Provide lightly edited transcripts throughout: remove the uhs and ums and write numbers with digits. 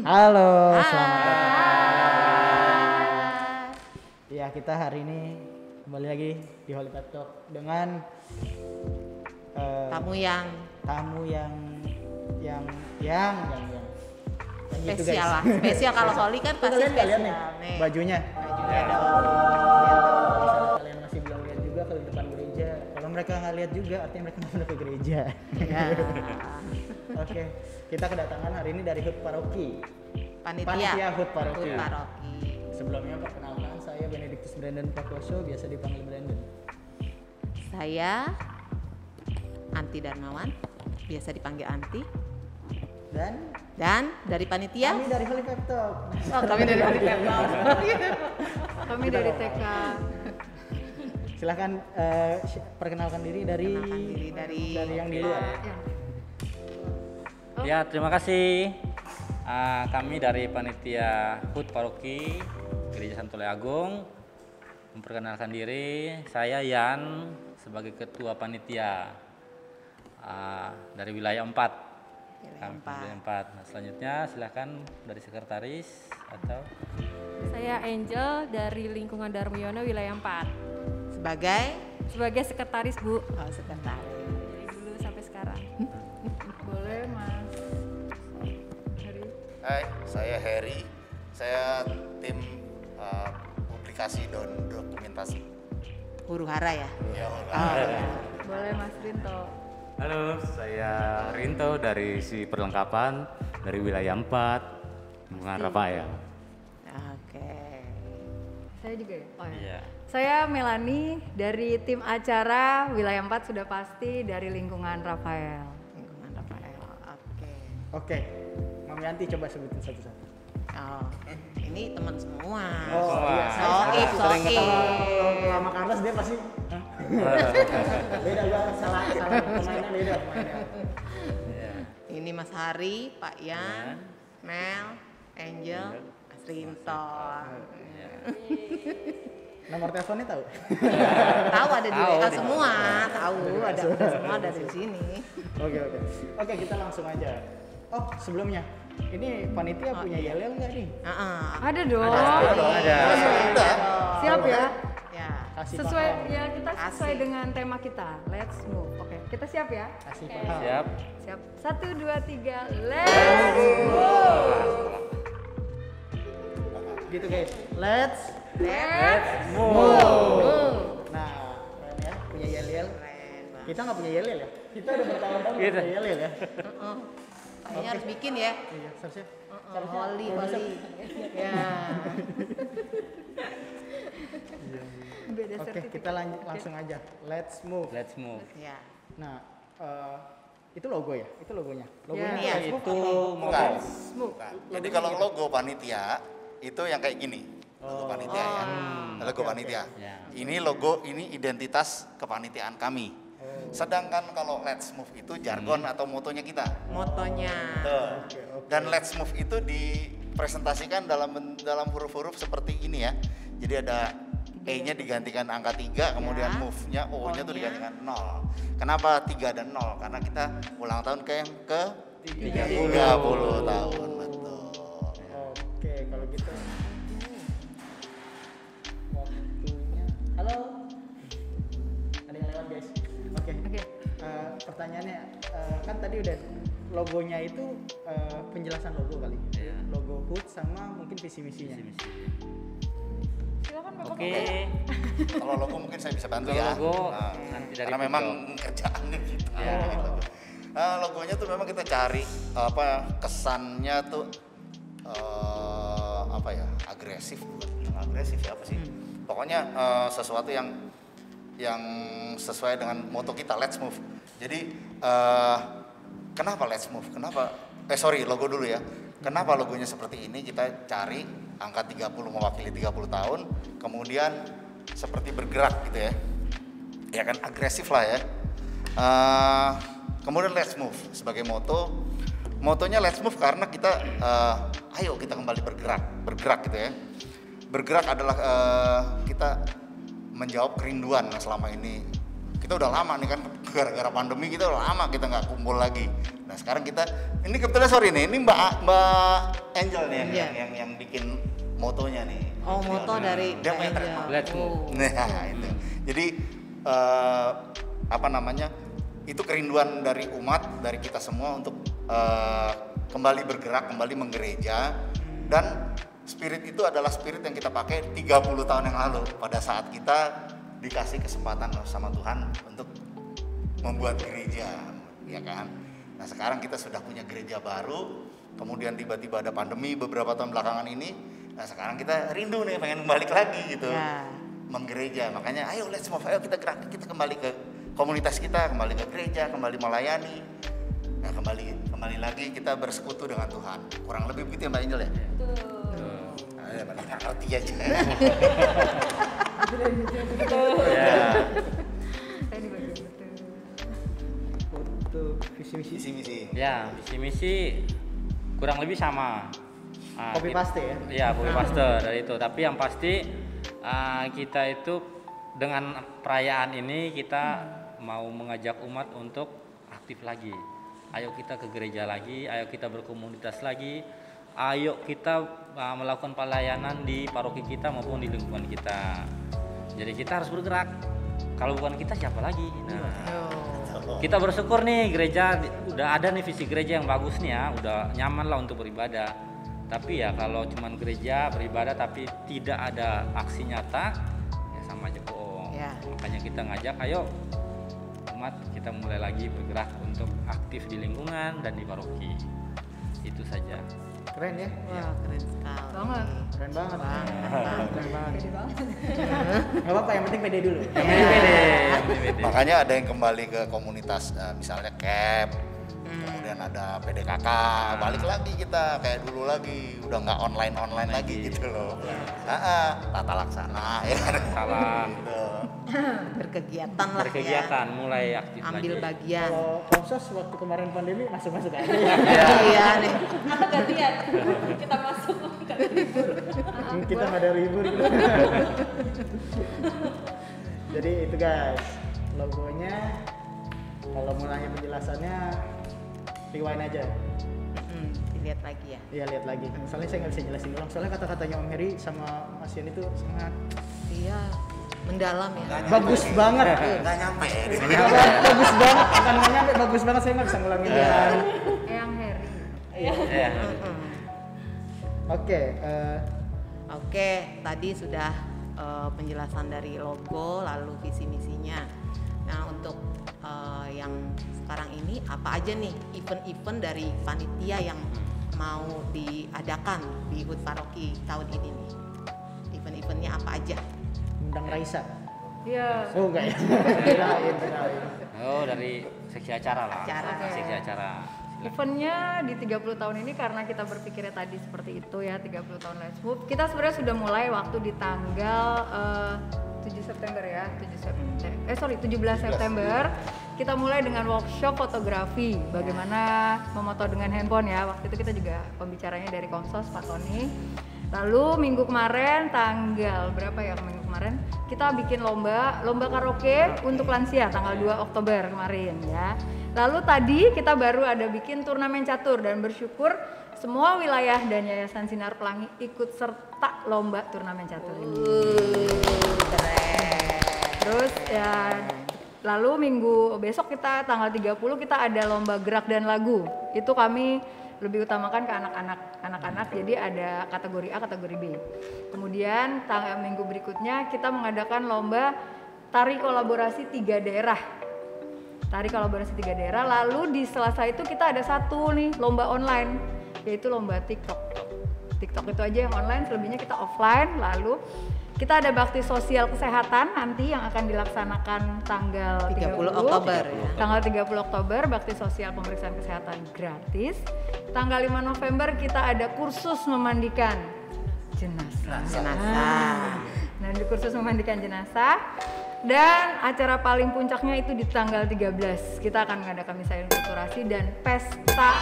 Halo, selamat datang. Ya, kita hari ini kembali lagi di Holy Pep Talk dengan tamu yang gitu, spesial lah. guys. Spesial kalau Holy kan pasti Kalian nggak lihat spesial. nih Nih. bajunya. dong. Misalnya kalian masih belum lihat juga ke depan gereja. Kalau mereka nggak lihat juga, artinya mereka mau ke gereja. Ya. Oke, kita kedatangan hari ini dari HUT Paroki. Panitia HUT Paroki. HUT Paroki. Sebelumnya perkenalkan, saya Benedictus Brandon Prakoso, biasa dipanggil Brandon. Saya Anti Darmawan, biasa dipanggil Anti. Dan dari panitia? Kami dari Holy Pep Talk. Oh, kami dari Holy Pep Talk. Kami dari TK. Silahkan perkenalkan diri dari yang di luar. Ya, terima kasih. Kami dari panitia HUT Paroki Gereja Santo Lea Agung memperkenalkan diri. Saya Yan sebagai ketua panitia dari wilayah 4. Wilayah 4. Nah, selanjutnya silahkan dari sekretaris atau Saya Angel dari lingkungan Darmoyono wilayah 4. Sebagai sekretaris, Bu. oh, sekretaris. Dari dulu sampai sekarang. Boleh, Mas. Hari. Hai, saya Harry. Saya tim publikasi dan dokumentasi. Huru hara ya? Ya, Boleh, Mas Rinto. Halo, saya Rinto dari si perlengkapan dari wilayah 4, lingkungan Rafael. Oke. Saya juga ya? Oh ya. Iya. Saya Melani dari tim acara wilayah 4 sudah pasti dari lingkungan Rafael. Lingkungan Rafael. Oke. Oke, Mami Yanti coba sebutin satu-satu. Oh, ini teman semua. Oh iya, Soib. kalau sama Carlos dia pasti beda, gua salah pemainnya beda pemainnya. Ini Mas Hari, Pak Yan, Mel, Angel, Mas Rinto. Nomor teleponnya tahu? Tahu ada di WA Tahu. semua, tahu ada semua ada di sini. Oke, kita langsung aja. Oh, sebelumnya ini panitia punya yel-yel nggak nih? Ada dong. Ada. Siap ya? Ya. Kasih Sesuai paham. ya kita sesuai Asik. dengan tema kita. Let's move. Oke, kita siap ya? Kasih Oke. paham. Siap. Siap. 1 2 3. Let's move. Gitu guys. Let's Move. Nah, keren ya, punya yel-yel. Keren banget. Kita nggak punya yel-yel ya? Kita udah bertahun-tahun nggak Gitu. punya yel-yel ya? Kayaknya harus bikin ya. Iya, seharusnya. Holy. Ya. Beda Oke, sertifikat. kita langsung aja. Let's move. Let's move. Ya. Nah, itu logo ya? Itu logonya. Logonya Iya. Let's Move Itu atau Bukan. Move. Bukan. Jadi kalau logo panitia itu yang kayak gini. Logo panitia ya. Logo panitia. Ya. Ini logo, ini identitas kepanitiaan kami. Sedangkan kalau Let's Move itu jargon atau motonya kita. Motonya. Tuh. Dan Let's Move itu dipresentasikan dalam huruf-huruf seperti ini ya. Jadi ada E-nya digantikan angka 3, kemudian Ya. move-nya O-nya tuh O-nya. digantikan 0. Kenapa 3 dan 0? Karena kita ulang tahun ke 30 tahun, betul. Oke, kalau gitu. Waktunya. Halo. Ada yang lewat guys. Oke. Oke. Pertanyaannya, kan tadi udah logonya itu penjelasan logo kali. Iya. Logo HUT sama mungkin visi misinya. Silakan Bapak. Oke. Kalau logo mungkin saya bisa bantu Kalau ya. logo, Nah, nanti dari karena Pujo. memang kerjaannya gitu. Ya. Nah, logonya tuh memang kita cari kesannya tuh apa ya, agresif, bukan agresif ya, apa sih? Pokoknya sesuatu yang sesuai dengan moto kita, Let's Move. Jadi kenapa Let's Move? Logo dulu ya. Kenapa logonya seperti ini? Kita cari angka 30 mewakili 30 tahun, kemudian seperti bergerak gitu ya. Ya kan, agresif lah ya. Kemudian Let's Move sebagai moto. Motonya Let's Move karena kita ayo kita kembali bergerak gitu ya. Bergerak adalah kita menjawab kerinduan yang selama ini kita udah lama nih kan, gara-gara pandemi kita udah lama kita nggak kumpul lagi. Nah sekarang kita, ini kebetulan sorry nih, ini Mbak Angel nih yang bikin motonya nih. Oh, moto dari dia punya Angel. trademark. Let's move. Nah itu, jadi apa namanya, itu kerinduan dari umat, dari kita semua untuk kembali bergerak, kembali menggereja. Dan spirit itu adalah spirit yang kita pakai 30 tahun yang lalu pada saat kita dikasih kesempatan sama Tuhan untuk membuat gereja, ya kan. Nah sekarang kita sudah punya gereja baru, kemudian tiba-tiba ada pandemi beberapa tahun belakangan ini. Nah sekarang kita rindu nih, pengen balik lagi gitu, menggereja. Makanya ayo let's move, ayo kita gerak, kita kembali ke komunitas kita, kembali ke gereja, kembali melayani. Nah kembali lagi kita bersekutu dengan Tuhan. Kurang lebih begitu ya Mbak Angel ya? Betul. Nggak ngerti aja. Untuk visi misi. Ya, visi misi kurang lebih sama. Copy paste ya? Iya, copy paste dari itu. Tapi yang pasti kita itu dengan perayaan ini kita mau mengajak umat untuk aktif lagi. Ayo kita ke gereja lagi, ayo kita berkomunitas lagi, ayo kita melakukan pelayanan di paroki kita maupun di lingkungan kita. Jadi kita harus bergerak. Kalau bukan kita siapa lagi? Nah, kita bersyukur nih gereja udah ada nih visi gereja yang bagus nih ya, udah nyaman lah untuk beribadah. Tapi ya kalau cuman gereja beribadah tapi tidak ada aksi nyata, ya sama aja bohong. Makanya kita ngajak, ayo umat kita mulai lagi bergerak untuk aktif di lingkungan dan di paroki. Itu saja. Keren ya? Wah, keren sekali. Banget. Keren banget. Keren banget. Pede banget. Gak apa-apa, yang penting pede dulu. Pede. Makanya ada yang kembali ke komunitas, misalnya CAP, kemudian ada PDKK, balik lagi kita kayak dulu lagi, udah nggak online lagi gitu loh. Tata laksana ya kan. Salam. Berkegiatan lah Berkegiatan ya. mulai aktif Ambil lagi. bagian. Kalau Komsos waktu kemarin pandemi masuk-masuk aja. Iya nih. Atau gantian, kita masuk ke libur. Kita nggak ada libur gitu. Jadi itu guys, logonya kalau mau nanya penjelasannya rewind aja. Dilihat lagi ya. Iya lihat lagi. Soalnya saya nggak bisa jelasin ulang. Soalnya kata-katanya Om Heri sama Mas Yan itu sangat Iya, mendalam ya. bagus banget. Nggak nyampe ya. Bagus banget. Bukan nggak nyampe, bagus banget. Saya nggak bisa ngulangin. Eyang Heri. Ya. Oke, tadi sudah penjelasan dari logo lalu visi misinya. Nah, untuk yang sekarang ini apa aja nih event-event dari panitia yang mau diadakan di HUT Paroki tahun ini nih? Event-eventnya apa aja? Undang Raisa. Iya. Oh enggak ya? Kirain. Oh, dari seksi acara lah. Acara. Seksi acara. Eventnya di 30 tahun ini karena kita berpikirnya tadi seperti itu ya, 30 tahun Let's Move. Kita sebenarnya sudah mulai waktu di tanggal 7 September ya, 17 September. Kita mulai dengan workshop fotografi, bagaimana memoto dengan handphone ya. Waktu itu kita juga pembicaranya dari Komsos, Pak Tony. Lalu minggu kemarin tanggal berapa ya minggu kemarin? Kita bikin lomba karaoke untuk lansia tanggal 2 Oktober kemarin ya. Lalu tadi kita baru ada bikin turnamen catur dan bersyukur semua wilayah dan Yayasan Sinar Pelangi ikut serta lomba turnamen catur ini. Keren. Terus ya lalu minggu besok kita tanggal 30 kita ada lomba gerak dan lagu. Itu kami lebih utamakan ke anak-anak. Jadi ada kategori A, kategori B. Kemudian tanggal minggu berikutnya kita mengadakan lomba tari kolaborasi 3 daerah. Lalu di Selasa itu kita ada satu nih lomba online, yaitu lomba TikTok itu aja yang online, selebihnya kita offline. Lalu kita ada bakti sosial kesehatan nanti yang akan dilaksanakan tanggal 30 Oktober ya. Tanggal 30 Oktober bakti sosial pemeriksaan kesehatan gratis. Tanggal 5 November kita ada kursus memandikan jenazah. Nah, di kursus memandikan jenazah. Dan acara paling puncaknya itu di tanggal 13. Kita akan mengadakan misa inkulturasi dan pesta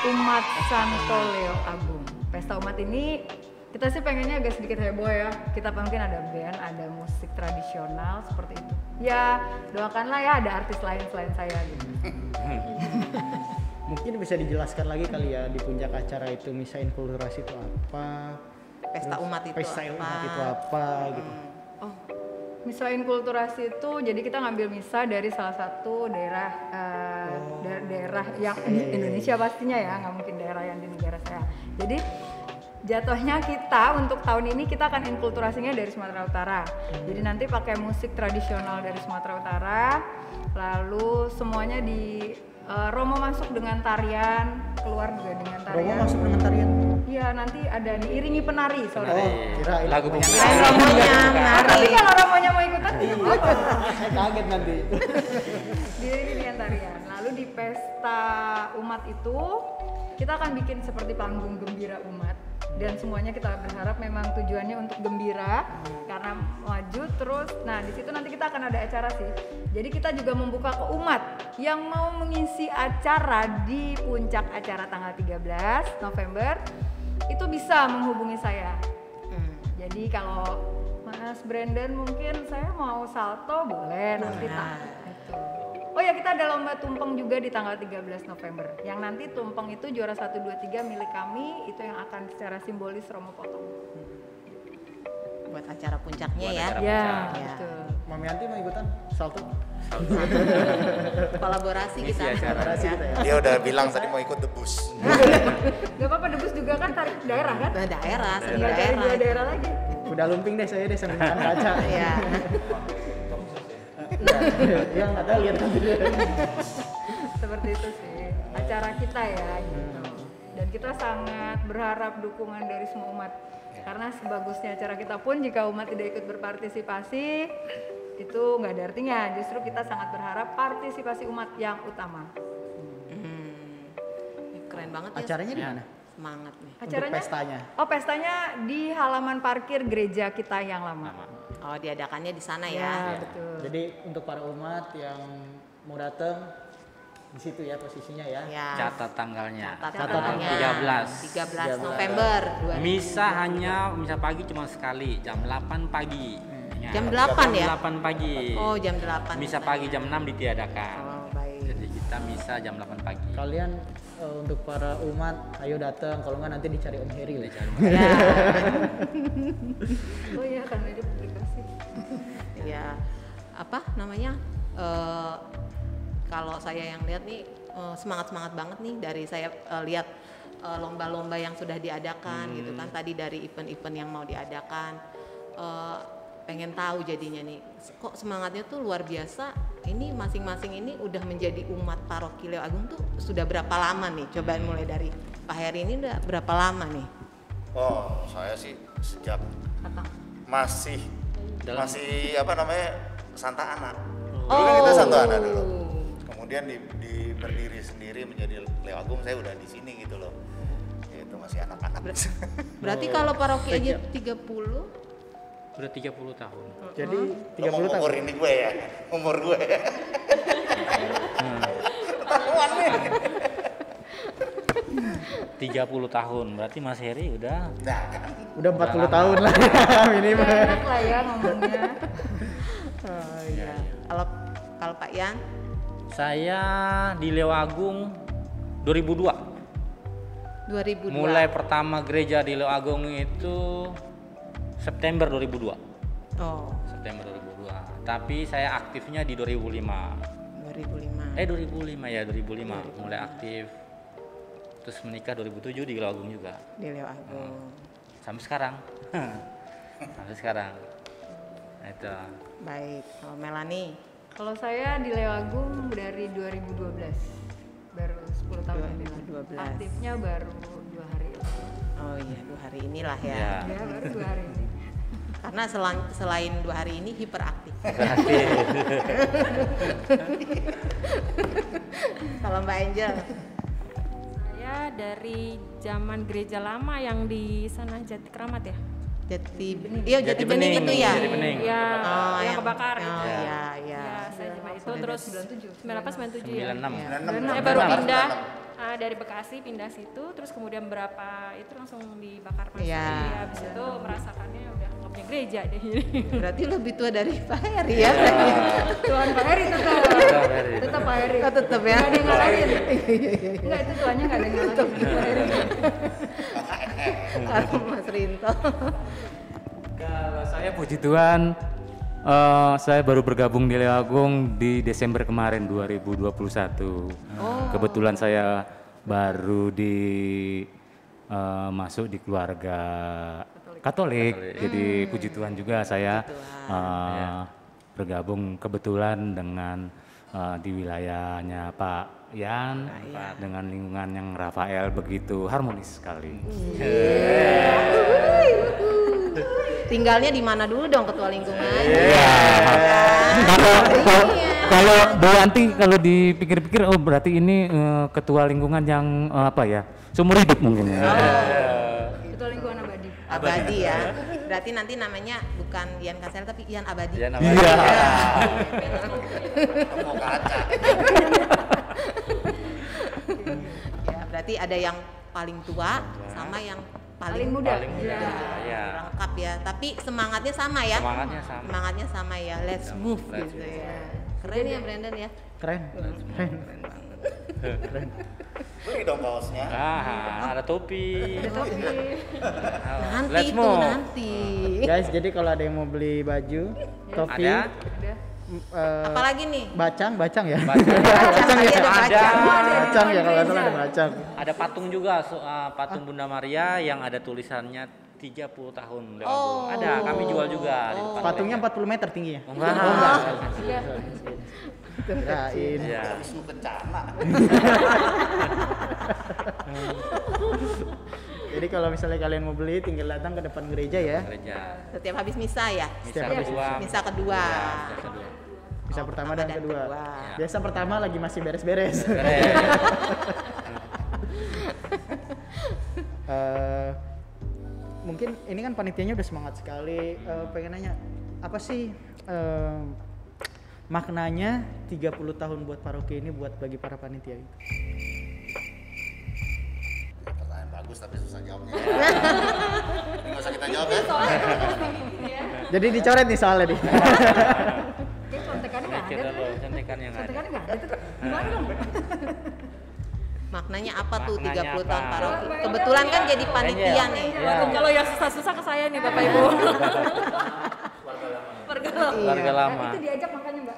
umat Santo Leo Agung. Pesta umat ini kita sih pengennya agak sedikit heboh ya. Kita mungkin ada band, ada musik tradisional seperti itu. Ya doakanlah ya ada artis lain selain saya gitu. Mungkin bisa dijelaskan lagi kali ya di puncak acara itu misa inkulturasi itu apa? Pesta Terus umat itu pesta apa? umat itu apa gitu. Oh, misa inkulturasi itu jadi kita ngambil misa dari salah satu daerah daerah yang di Indonesia pastinya ya, nggak mungkin daerah yang di negara saya. Jadi jatuhnya kita untuk tahun ini kita akan inkulturasinya dari Sumatera Utara. Jadi nanti pakai musik tradisional dari Sumatera Utara, lalu semuanya di Romo masuk dengan tarian, keluar juga dengan Romo tarian. masuk dengan tarian. Iya, nanti ada diiringi penari, saudara. Oh, kirain lagu penyanyi. pembukaan. Romonya Tapi menari. kalau Romonya mau ikutan, tidak apa-apa. Saya kaget nanti. Diiringi dengan tarian. Lalu di pesta umat itu kita akan bikin seperti panggung gembira umat, dan semuanya kita berharap memang tujuannya untuk gembira karena maju terus. Nah di situ nanti kita akan ada acara sih. Jadi kita juga membuka ke umat yang mau mengisi acara di puncak acara tanggal 13 November itu bisa menghubungi saya. Jadi kalau Mas Brandon mungkin saya mau salto boleh nanti tak. Gitu. Oh ya kita ada lomba tumpeng juga di tanggal 13 November. Yang nanti tumpeng itu juara 1, 2, 3 milik kami, itu yang akan secara simbolis Romo potong. Buat acara puncaknya Buat ya. acara Ya, puncak. betul. Mami Yanti mau ikutan salto? Kolaborasi Ngisi kita. acara. Kolaborasi kita ya. Dia udah bilang tadi mau ikut debus. Gak apa-apa, debus juga kan tarik daerah kan? Nah, daerah, seni Tinggal cari daerah. 2 daerah lagi. Udah lumping deh saya deh sambil makan kaca. Iya. Ya nggak tahu lihat nanti. Seperti itu sih acara kita ya gitu. Dan kita sangat berharap dukungan dari semua umat. Karena sebagusnya acara kita pun jika umat tidak ikut berpartisipasi itu nggak ada artinya. Justru kita sangat berharap partisipasi umat yang utama. Keren banget ya. Acaranya di mana? Semangat nih. Acaranya? Untuk pestanya. Oh pestanya di halaman parkir gereja kita yang lama. Oh, diadakannya di sana Ya, ya. betul. Jadi untuk para umat yang mau datang di situ ya posisinya ya. Ya. Catat tanggalnya. Catat tanggalnya. 13 November 2000. Misa hanya misa pagi cuma sekali, jam 8 pagi. Ya. Jam 8 ya? 8 pagi. Oh, jam 8. Misa pagi jam 6 ditiadakan. Oh, baik. Jadi kita misa jam 8 pagi. Kalian untuk para umat ayo datang, kalau nggak nanti dicari Om Heri lah. Ya. Oh iya kan ada publikasi. Ya. Apa namanya? Kalau saya yang lihat nih semangat-semangat banget nih dari saya lihat lomba-lomba yang sudah diadakan gitu kan, tadi dari event-event yang mau diadakan, pengen tahu jadinya nih kok semangatnya tuh luar biasa. Ini masing-masing ini udah menjadi umat paroki Leo Agung tuh sudah berapa lama nih? Coba mulai dari Pak Heri, ini udah berapa lama nih? Oh, saya sih sejak Apa? masih apa namanya Santa Ana. Dulu Oh. kan kita Santa Ana dulu. Kemudian berdiri sendiri menjadi Leo Agung, saya udah di sini gitu loh. Itu masih anak-anak. Berarti kalau paroki aja 30. Udah 30 tahun. Jadi 30 Ngomong tahun. umur ini gue ya, umur gue. Ketahuan nih. 30 tahun. Berarti Mas Heri udah Nah, kan. Udah 40 tahun lah minimal. Enak lah ya ngomongnya. Oh iya. Kalau Pak Yan saya di Leo Agung 2002. 2002. Mulai pertama gereja di Leo Agung itu September 2002. Oh, September 2002. Tapi saya aktifnya di 2005. 2005. 2005 ya, 2005 mulai aktif. Terus menikah 2007 di Leo Agung juga. Di Leo Agung. Sampai sekarang. Sampai sekarang. Nah, itu. Baik. Kalau Melani Kalau saya di Leo Agung dari 2012, baru 10 tahun ini lah. 2012. Aktifnya baru 2 hari. Oh iya, 2 hari inilah ya. Ya. Ya baru 2 hari ini. Karena selain 2 hari ini hiperaktif. Kalau Mbak Angel, Saya dari zaman gereja lama yang di sana Jati Keramat ya. Jati Jati Bening, Bening itu ya. Jati Bening. Ya, Oh, yang kebakar Oh itu. iya, iya. Ya, saya cuma itu terus 98 97 ya. 96. Iya. Saya baru pindah dari Bekasi pindah situ, terus kemudian berapa itu langsung dibakar masuk. Iya. Jadi habis itu merasakannya udah nggak punya gereja deh. Berarti lebih tua dari Pak Heri ya. Bukan Pak Heri tetap. Tetap Pak Heri. Oh, tetap ya. Nggak ada yang ngalahin. Enggak, itu tuanya nggak ada yang ngalahin. Pak Heri. Kalau Mas Rinto. Kalau saya puji Tuhan, saya baru bergabung di Leo Agung di Desember kemarin 2021. Kebetulan saya baru masuk di keluarga Katolik. Jadi puji Tuhan juga saya bergabung kebetulan dengan di wilayahnya Pak Yan dengan lingkungan yang Rafael begitu harmonis sekali. Tinggalnya di mana dulu dong ketua lingkungan? Kalau Bu Yanti kalau dipikir-pikir berarti ini ketua lingkungan yang seumur hidup mungkin ya. Ketua lingkungan abadi. Abadi ya. Berarti nanti namanya bukan Yan Kasel tapi Yan Abadi. Yan Abadi. Mau kaca. Ya, berarti ada yang paling tua sama yang Paling muda. Paling muda. Ya. lengkap ya. Tapi semangatnya sama ya. Semangatnya sama. Ya. Let's move gitu ya. Keren ya Brandon ya. Keren. Beli dong kaosnya. Ada topi. Nanti Let's itu move. nanti. Guys, jadi kalau ada yang mau beli baju, topi, Ada. Apalagi nih? bacang ya. Bacang tadi ada bacang. Bacang ya, kalau salah ada bacang. Ada patung juga, patung Bunda Maria yang ada tulisannya 30 tahun Leo Agung. Ada, kami jual juga di depan. Patungnya 40 meter tingginya. Enggak. Kirain. Iya. Isu kencana. Jadi kalau misalnya kalian mau beli, tinggal datang ke depan gereja ya. Gereja. Setiap habis misa ya? Misa habis kedua. Misa kedua. Misa kedua. Bisa pertama dan kedua. kedua. Biasa pertama lagi masih beres-beres. Mungkin ini kan panitianya udah semangat sekali. Pengen nanya, apa sih maknanya 30 tahun buat paroki ini buat bagi para panitia itu? Pertanyaan bagus tapi susah jawabnya. Ini nggak usah kita jawab ya. Jadi dicoret nih soalnya nih. Kayak contekannya nggak Mikir ada. dulu, cantikan yang ada. Contekannya nggak ada tuh. Gimana dong? Maknanya apa tuh Maknanya 30 tahun apa? paroki? Kebetulan kan jadi panitia nih. Waduh, kalau yang susah-susah ke saya nih Bapak Ibu. Keluarga lama. Itu diajak makanya Mbak.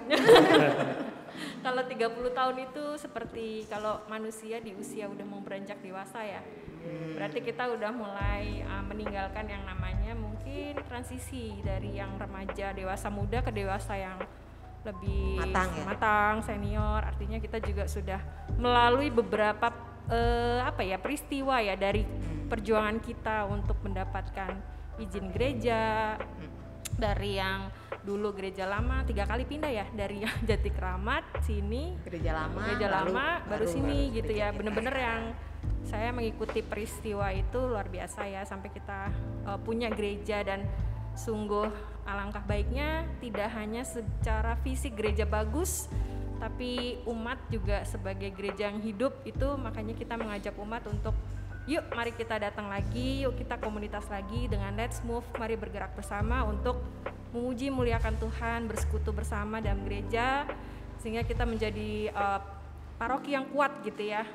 Kalau 30 tahun itu seperti kalau manusia di usia udah mau beranjak dewasa ya. Berarti kita udah mulai meninggalkan yang namanya mungkin transisi dari yang remaja, dewasa muda ke dewasa yang lebih Matang ya? matang, senior. Artinya kita juga sudah melalui beberapa peristiwa ya dari perjuangan kita untuk mendapatkan izin gereja. Dari yang dulu gereja lama 3 kali pindah ya, dari yang Jati Kramat sini Gereja lama, baru sini gitu ya. Bener-bener yang saya mengikuti peristiwa itu luar biasa ya, sampai kita punya gereja. Dan sungguh alangkah baiknya tidak hanya secara fisik gereja bagus, tapi umat juga sebagai gereja yang hidup itu. Makanya kita mengajak umat untuk yuk mari kita datang lagi, yuk kita komunitas lagi dengan Let's Move, mari bergerak bersama untuk memuji muliakan Tuhan, bersekutu bersama dalam gereja, sehingga kita menjadi paroki yang kuat gitu ya,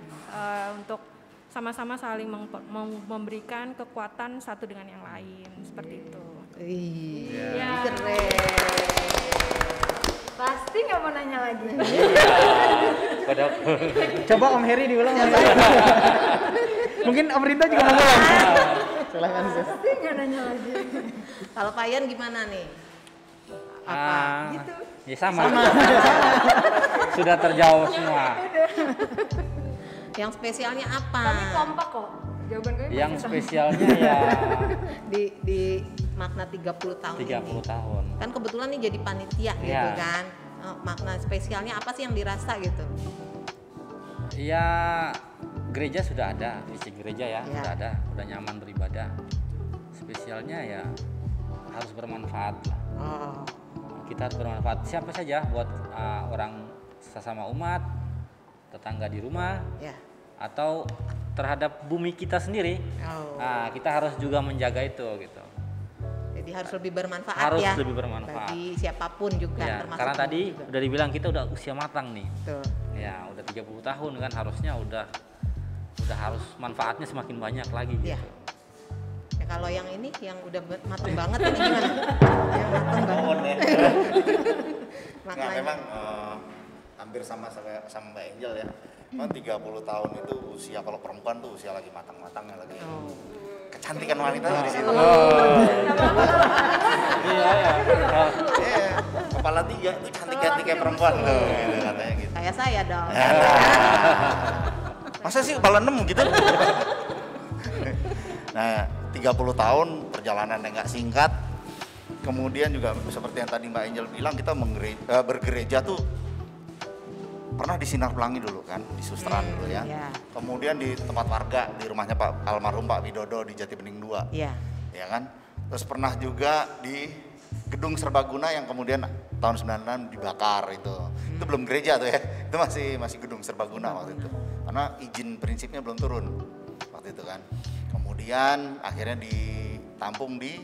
untuk sama-sama saling memberikan kekuatan satu dengan yang lain, seperti itu. Iya, keren. Pasti nggak mau nanya lagi. Coba Om Heri diulang. Mungkin Om Rinto juga mau ngulang. Silahkan Sis. Pasti nggak nanya lagi. Kalau Pak Yan gimana nih? Gitu. Ya sama. Sudah terjawab semua. Yang spesialnya apa? Kami kompak kok. Jawaban kami Yang pasti sama. spesialnya ya Di makna 30 tahun 30 ini. tahun. Kan kebetulan nih jadi panitia gitu Iya. kan. Makna spesialnya apa sih yang dirasa gitu? Ya gereja sudah ada, isi gereja ya, Ya. sudah ada, udah nyaman beribadah. Spesialnya ya harus bermanfaat lah. Oh. Kita harus bermanfaat siapa saja buat orang sesama umat, tetangga di rumah, Ya. atau terhadap bumi kita sendiri. Oh. Kita harus juga menjaga itu gitu. Jadi harus lebih bermanfaat Harus ya. lebih bermanfaat. Bagi siapapun juga Ya, termasuk karena tadi juga. udah dibilang kita udah usia matang nih. Betul. Ya, udah 30 tahun kan harusnya udah harus manfaatnya semakin banyak lagi Iya. gitu. Ya, kalau yang ini yang udah mateng banget ini gimana? Yang mateng banget. Mohon ya. Nggak, Maknanya. memang hampir sama Mbak Angel ya. Memang 30 tahun itu usia, kalau perempuan tuh usia lagi matang-matangnya lagi. Oh. Kecantikan wanita tuh di situ. Iya, ya. Iya, kepala 3 itu cantik-cantik kayak perempuan loh, gitu katanya gitu. Kayak saya dong. Masa sih kepala 6 gitu? Nah, 30 tahun perjalanan yang nggak singkat. Kemudian juga seperti yang tadi Mbak Angel bilang, kita bergereja tuh pernah di Sinar Pelangi dulu kan, di Susteran dulu ya. Iya. Kemudian di tempat warga, di rumahnya Pak almarhum Pak Widodo di Jati Bening 2. Iya. Ya kan? Terus pernah juga di Gedung Serbaguna yang kemudian tahun 96 dibakar itu. Itu belum gereja tuh ya. Itu masih Gedung Serbaguna waktu itu. Karena izin prinsipnya belum turun waktu itu kan. Kemudian akhirnya ditampung di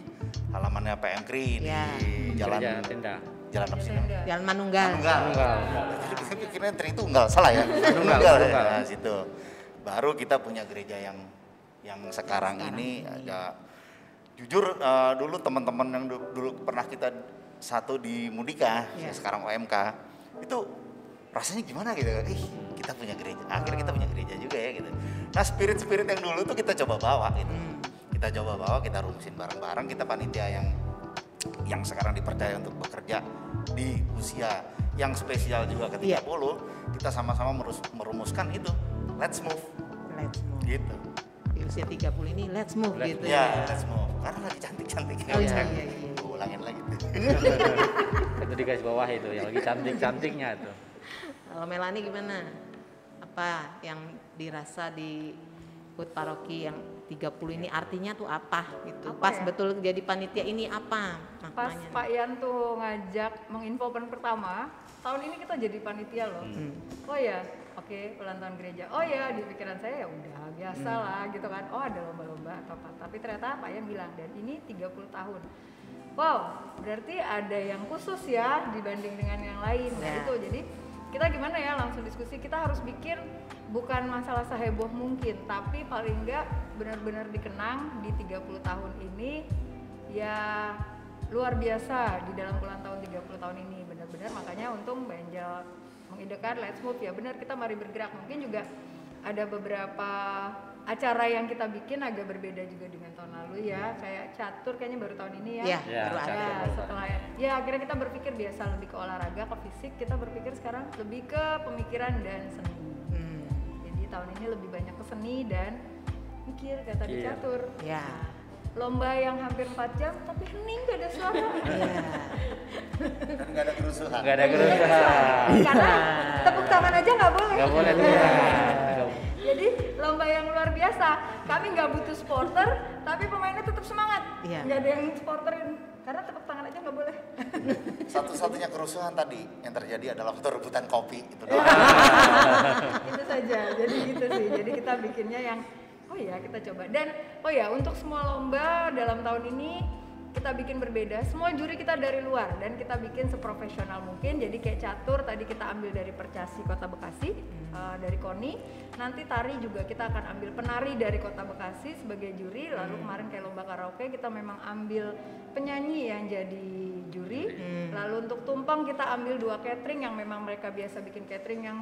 halamannya PM Kri Ya. di Gereja Tenda. Jalan apa sih namanya? Jalan Manunggal. Tunggal. Saya pikirnya Tritunggal, salah ya? Tunggal ya. Nah, situ. Baru kita punya gereja yang sekarang ini agak jujur, dulu teman-teman yang dulu pernah kita satu di Mudika, Iya. sekarang OMK, itu rasanya gimana gitu? Kita punya gereja. Akhirnya kita punya gereja juga ya gitu. Nah, spirit-spirit yang dulu tuh kita coba bawa gitu. Kita coba bawa, kita rumusin bareng-bareng, kita panitia yang sekarang dipercaya untuk bekerja di usia yang spesial juga ke 30, kita sama-sama merumuskan itu, let's move, Let's move. gitu. Di usia 30 ini let's move gitu Ya, ya. let's move. Karena lagi cantik-cantiknya. Oh, iya. Gua ulangin lagi. Itu di garis bawah itu yang lagi cantik-cantiknya itu. Kalau Melani gimana? Apa yang dirasa di HUT Paroki yang 30 ini artinya tuh apa gitu? Apa Pas ya? betul jadi panitia ini apa Pas maknanya? Pak Yan tuh ngajak menginfokan pertama, tahun ini kita jadi panitia loh. Oh ya, oke, ulang tahun gereja. Oh ya, di pikiran saya ya udah biasa lah gitu kan. Oh ada lomba-lomba atau apa. Tapi ternyata Pak Yan bilang, dan ini 30 tahun. Wow, berarti ada yang khusus ya dibanding dengan yang lain. Nah Ya. itu, jadi kita gimana ya, langsung diskusi. Kita harus bikin bukan masalah seheboh mungkin, tapi paling enggak benar-benar dikenang di 30 tahun ini ya luar biasa di dalam ulang tahun 30 tahun ini. Benar-benar makanya untung Mbak Angel mengidekan let's move, ya benar, kita mari bergerak. Mungkin juga ada beberapa acara yang kita bikin agak berbeda juga dengan tahun lalu ya, kayak catur kayaknya baru tahun ini ya. Iya, Ya, baru ada. catur. Ya, setelah ya akhirnya kita berpikir biasa lebih ke olahraga, ke fisik, kita berpikir sekarang lebih ke pemikiran dan seni. Hmm, Jadi tahun ini lebih banyak ke seni dan mikir kayak tadi Mikir. catur. ya. Lomba yang hampir 4 jam tapi hening gak ada suara. Iya. Dan nggak ada kerusuhan. Enggak ada kerusuhan. Karena tepuk tangan aja nggak boleh. Enggak boleh tuh. Jadi lomba yang luar biasa. Kami nggak butuh supporter, tapi pemainnya tetap semangat. Iya. Nggak ada yang supporterin karena tepuk tangan aja nggak boleh. Satu-satunya kerusuhan tadi yang terjadi adalah waktu rebutan kopi itu doang. Itu saja. Jadi gitu sih. Jadi kita bikinnya yang oh ya kita coba. Dan oh ya untuk semua lomba dalam tahun ini kita bikin berbeda. Semua juri kita dari luar dan kita bikin seprofesional mungkin. Jadi kayak catur tadi kita ambil dari Percasi Kota Bekasi, dari KONI. Nanti tari juga kita akan ambil penari dari Kota Bekasi sebagai juri. Lalu kemarin kayak lomba karaoke kita memang ambil penyanyi yang jadi juri. Lalu untuk tumpeng kita ambil 2 catering yang memang mereka biasa bikin catering yang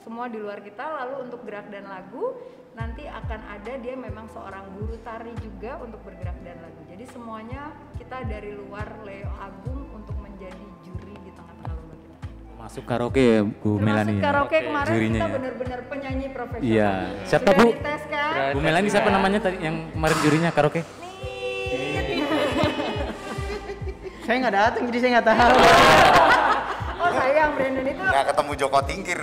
semua di luar kita. Lalu untuk gerak dan lagu nanti akan ada dia memang seorang guru tari juga untuk bergerak dan lagu. Jadi semuanya kita dari luar Leo Agung untuk menjadi juri di tengah-tengah lomba kita. Masuk karaoke ya Bu Melani. Termasuk karaoke kemarin Jurinya kita ya. benar-benar penyanyi profesional. Iya. Siapa, Sudah Bu? dites kan? Bu Melani siapa namanya tadi yang kemarin jurinya karaoke? Saya nggak datang jadi saya nggak tahu. Oh sayang Brandon itu Nggak ketemu Joko Tingkir.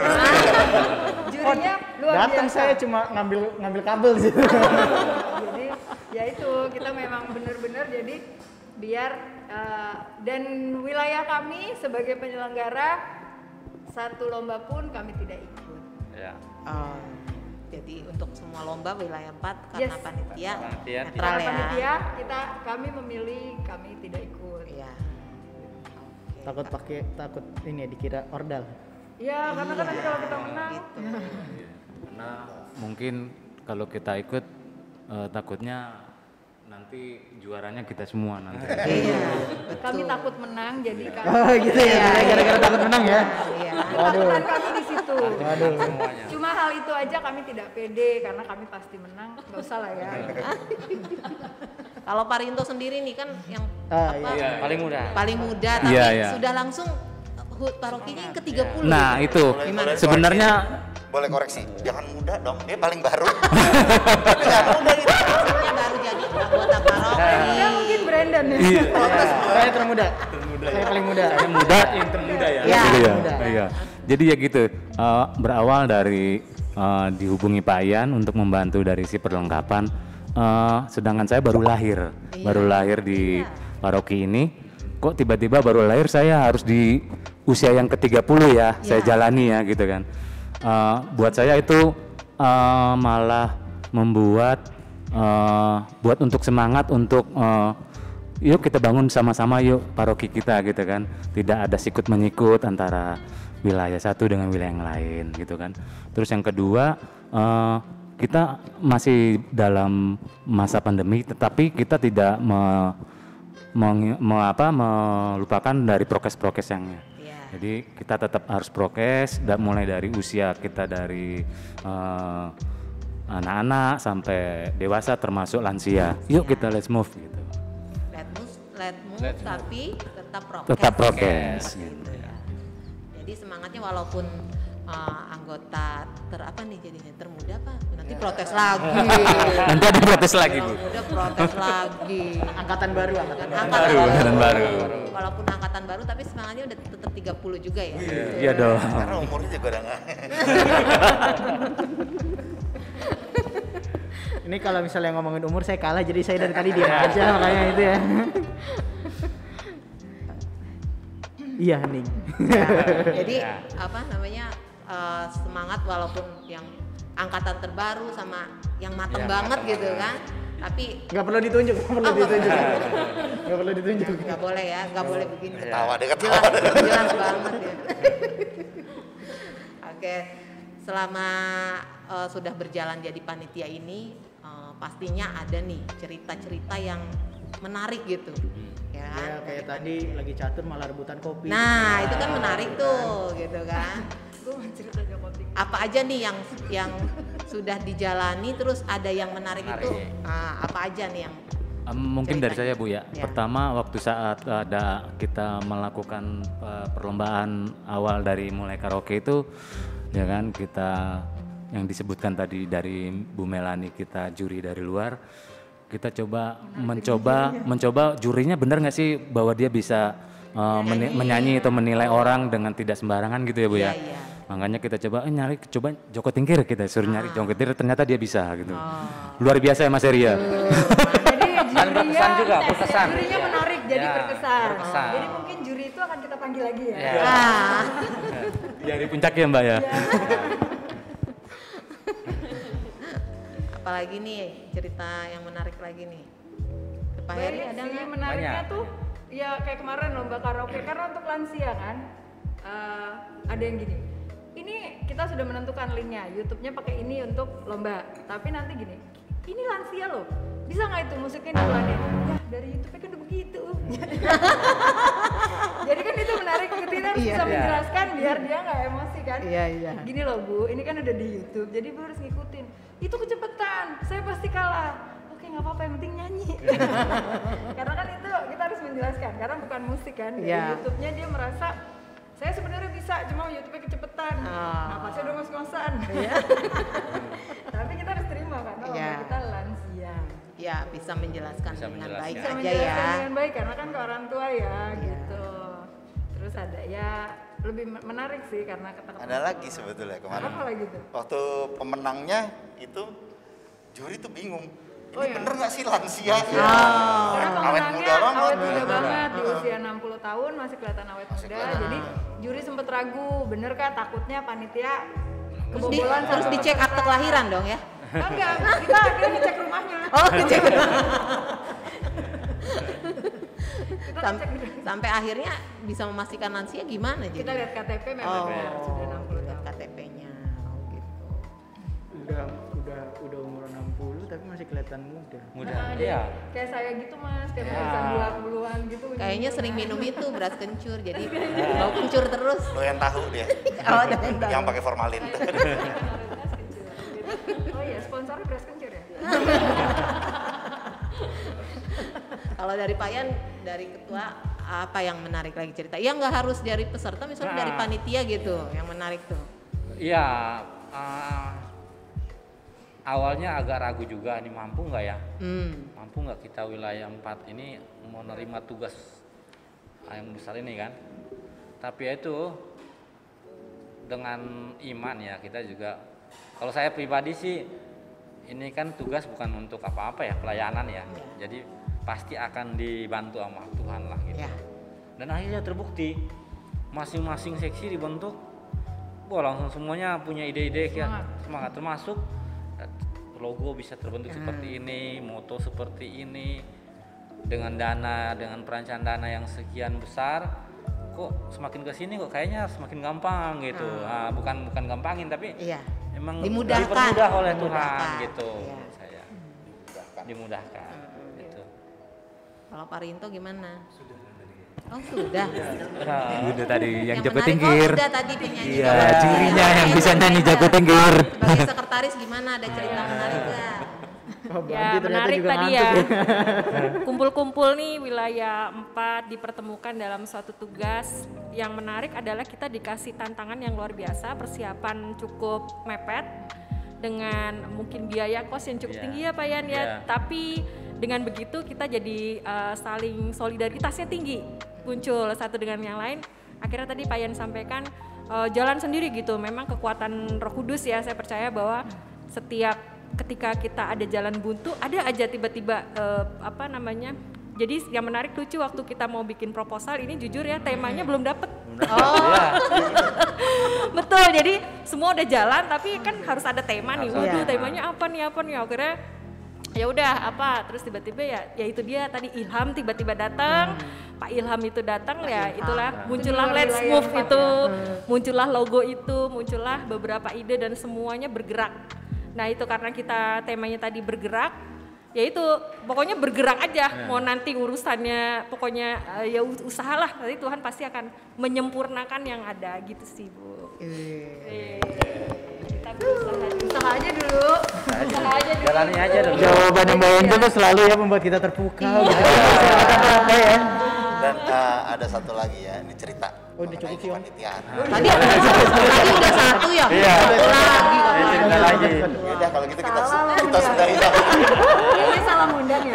jurinya luar Datang biasa. saya cuma ngambil kabel sih. Jadi ya itu kita memang benar-benar jadi biar dan wilayah kami sebagai penyelenggara satu lomba pun kami tidak ikut. Ya. Oh. Jadi untuk semua lomba wilayah 4 karena Yes. panitia Panitia netral Karena ya. panitia kami memilih kami tidak ikut. Iya. Oke. Takut ini ya dikira ordal. Iya, karena kan nanti kalau kita menang, Gitu. Nah, mungkin kalau kita ikut takutnya nanti juaranya kita semua nanti. Iya. kami takut menang, jadi kami Oh gitu ya, gara-gara takut menang ya. Iya. ketakutan kami di situ. semuanya. Cuma hal itu aja kami tidak pede karena kami pasti menang, nggak usah lah ya. Kalau Pak Rinto sendiri nih kan yang Iya. Paling mudah. paling muda tapi Iya, iya. sudah langsung HUT parokinya yang ke-30. Nah, itu Boleh sebenarnya Boleh koreksi, jangan muda dong, dia paling baru. Jangan muda gitu. Maksudnya baru jadi anggota paroki. Ya mungkin Brandon ya. Saya termuda. Saya paling muda. saya muda Yang termuda ya. Iya. gitu ya. muda. Iya. Jadi ya gitu, berawal dari dihubungi Pak Ian untuk membantu dari si perlengkapan. Sedangkan saya baru lahir di paroki ini. Kok tiba-tiba baru lahir saya harus di usia yang ke-30 ya, saya jalani ya gitu kan. Buat saya itu malah membuat buat untuk semangat untuk yuk kita bangun sama-sama yuk paroki kita gitu kan. Tidak ada sikut menyikut antara wilayah satu dengan wilayah yang lain gitu kan. Terus yang kedua kita masih dalam masa pandemi tetapi kita tidak melupakan dari prokes-prokes yang Iya. jadi kita tetap harus prokes dan mulai dari usia kita dari anak-anak sampai dewasa termasuk lansia. Yuk kita let's move gitu. Let move tapi tetap prokes. Tetap prokes Gitu gitu. ya. Jadi semangatnya walaupun anggota nih jadinya termuda Pak, nanti protes lagi. Nanti ada protes lagi Bu. Udah protes lagi. Angkatan baru, angkatan baru. Angkatan baru. Walaupun angkatan baru tapi semangatnya udah tetap 30 juga ya. Iya dong. Karena umurnya juga udah nggak. Ini kalau misalnya ngomongin umur saya kalah, jadi saya dari tadi diam aja makanya itu ya. Iya Ning. Ya, jadi apa namanya semangat walaupun yang angkatan terbaru sama yang mateng banget gitu kan. Tapi Nggak perlu ditunjuk, nggak perlu ditunjuk. Nggak perlu ditunjuk. nggak boleh ya, nggak boleh begini. Ketawa deh, Jelas, ketawa. jelas banget ya. Oke, selama sudah berjalan jadi panitia ini, pastinya ada nih cerita-cerita yang menarik gitu, ya kan? Ya kayak tadi lagi catur malah rebutan kopi. Nah, itu kan menarik tuh, gitu kan? Gue mau cerita Jokotik. Apa aja nih yang sudah dijalani, terus ada yang menarik itu? Apa aja nih yang Mungkin dari saya Bu ya. Ya. Pertama waktu saat ada kita melakukan perlombaan awal dari mulai karaoke itu, ya kan kita yang disebutkan tadi dari Bu Melani kita juri dari luar, kita mencoba jurinya benar nggak sih bahwa dia bisa menyanyi atau menilai orang dengan tidak sembarangan gitu ya Bu ya. Iya. Makanya kita coba coba Joko Tingkir, kita suruh nyari Joko Tingkir, ternyata dia bisa gitu. Luar biasa ya Mas Eria. Jadi Dan berkesan juga, berkesan. jurinya menarik, jadi Ya, berkesan. berkesan. Jadi mungkin juri itu akan kita panggil lagi ya. Ya. Ah, Ya di puncak ya Mbak ya. apalagi nih cerita yang menarik lagi nih? Pak Heri Banyak ada sih nggak? menariknya Banyak. tuh ya kayak kemarin lomba karaoke karena untuk lansia kan ada yang gini, ini kita sudah menentukan linknya, YouTube-nya pakai ini untuk lomba, tapi nanti gini, ini lansia loh, bisa nggak itu musiknya dikeluarin? Ya dari YouTube-nya kan udah begitu. Jadi kan itu menarik, kita harus bisa menjelaskan biar dia nggak emosi kan. Iya. Gini loh Bu, ini kan udah di YouTube, jadi Bu harus ngikutin. Itu kecepatan, saya pasti kalah. Oke nggak apa-apa, yang penting nyanyi. Karena kan itu kita harus menjelaskan, karena bukan musik kan. Dari Iya. YouTube-nya dia merasa saya sebenarnya bisa, cuma YouTube-nya kecepatan. Nah, pasti udah ngos-ngosan. Tapi kita harus terima karena Iya. kita lansia. Ya bisa menjelaskan Bisa dengan menjelaskan. baik Bisa aja menjelaskan ya. dengan baik karena kan ke orang tua ya Iya. gitu. Terus ada ya lebih menarik sih karena kata-kata. Ada lagi sebetulnya kemarin. Apa lagi tuh? Waktu pemenangnya itu juri tuh bingung. Ini Oh, iya. bener nggak sih lansia? Karena Awet pemenangnya muda banget. awet muda banget di usia 60 tahun masih kelihatan awet muda. Jadi juri sempet ragu, bener kah takutnya panitia Kebobolan Terus dicek akte kelahiran dong ya? Enggak, kita ngecek rumahnya. Oh, dicek. Kita Sam- ngecek dulu. sampai akhirnya bisa memastikan lansia gimana jadi? Kita lihat KTP memang Oh, sudah 60 lihat tahun. KTP-nya. Oh, gitu. Udah umur 60 tapi masih kelihatan muda. Mudah. Nah, jadi Iya. kayak saya gitu Mas, kayak Ya. bisa 20-an gitu. Kayaknya sering minum itu beras kencur, jadi bau kencur terus. Doyan tahu dia. Oh, doyan tahu. Yang pakai formalin. Oh iya, sponsornya beras kencur ya? Kalau dari Pak Yan, dari ketua apa yang menarik lagi cerita? Ya nggak harus dari peserta, misalnya dari Nah. panitia gitu, yang menarik tuh. Iya, awalnya agak ragu juga nih mampu nggak ya? Mampu nggak kita wilayah 4 ini menerima tugas yang besar ini kan? Tapi ya itu dengan iman ya kita juga. Kalau saya pribadi sih ini kan tugas bukan untuk apa-apa ya, pelayanan ya. Jadi pasti akan dibantu sama Tuhan lah gitu. Ya. Dan akhirnya terbukti masing-masing seksi dibentuk, wah langsung semuanya punya ide-ide ya, semangat termasuk logo bisa terbentuk seperti ini, moto seperti ini, dengan perancangan dana yang sekian besar, kok semakin kesini kok kayaknya semakin gampang gitu. Nah, bukan gampangin tapi Iya. emang Dimudahkan. dipermudah oleh Tuhan Dimudahkan. gitu. Iya. Saya dimudahkan gitu. Kalau Pak Rinto gimana? Oh sudah. Udah tadi yang jago menarik, tingkir. Oh, udah tadi penyanyi. Iya, jago jurinya tingkir. yang bisa nyanyi jago tingkir. Sebagai sekretaris gimana? Ada cerita menarik nggak? Oh, Ya Bandi ternyata menarik juga tadi ngantuk ya. Kumpul-kumpul nih wilayah 4 dipertemukan dalam suatu tugas. Yang menarik adalah kita dikasih tantangan yang luar biasa, persiapan cukup mepet dengan mungkin biaya kos yang cukup Iya. tinggi ya Pak Yan ya. Iya. Tapi dengan begitu kita jadi saling solidaritasnya tinggi, muncul satu dengan yang lain. Akhirnya tadi Pak Yan sampaikan jalan sendiri gitu. Memang kekuatan Roh Kudus ya, saya percaya bahwa setiap ketika kita ada jalan buntu, ada aja tiba-tiba jadi yang menarik lucu waktu kita mau bikin proposal ini jujur ya temanya belum dapet. Betul, jadi semua udah jalan tapi kan harus ada tema nih. Waduh, temanya apa nih? Akhirnya ya udah apa, terus tiba-tiba ya itu dia tadi ilham tiba-tiba datang. Pak Ilham itu datang ya itulah muncullah Let's Move itu, muncullah logo itu, muncullah beberapa ide dan semuanya bergerak. Nah itu karena kita temanya tadi bergerak, ya itu pokoknya bergerak aja. Mau nanti urusannya pokoknya ya usahalah, nanti Tuhan pasti akan menyempurnakan yang ada gitu sih Bu. Kita Usaha aja dulu. Jalani aja dulu. Jawaban yang Mbak Yanto tuh selalu ya membuat kita terpukau. Iya. Dan ada satu lagi ya, ini cerita. Oh, udah cukup sih, Om. Kepanitiaan. Tadi udah satu ya? Iya. Satu lagi. Cerita lagi. Ya udah kalau gitu kita Salah, kita Om. sudahi dah. Ini salah ngundang ya.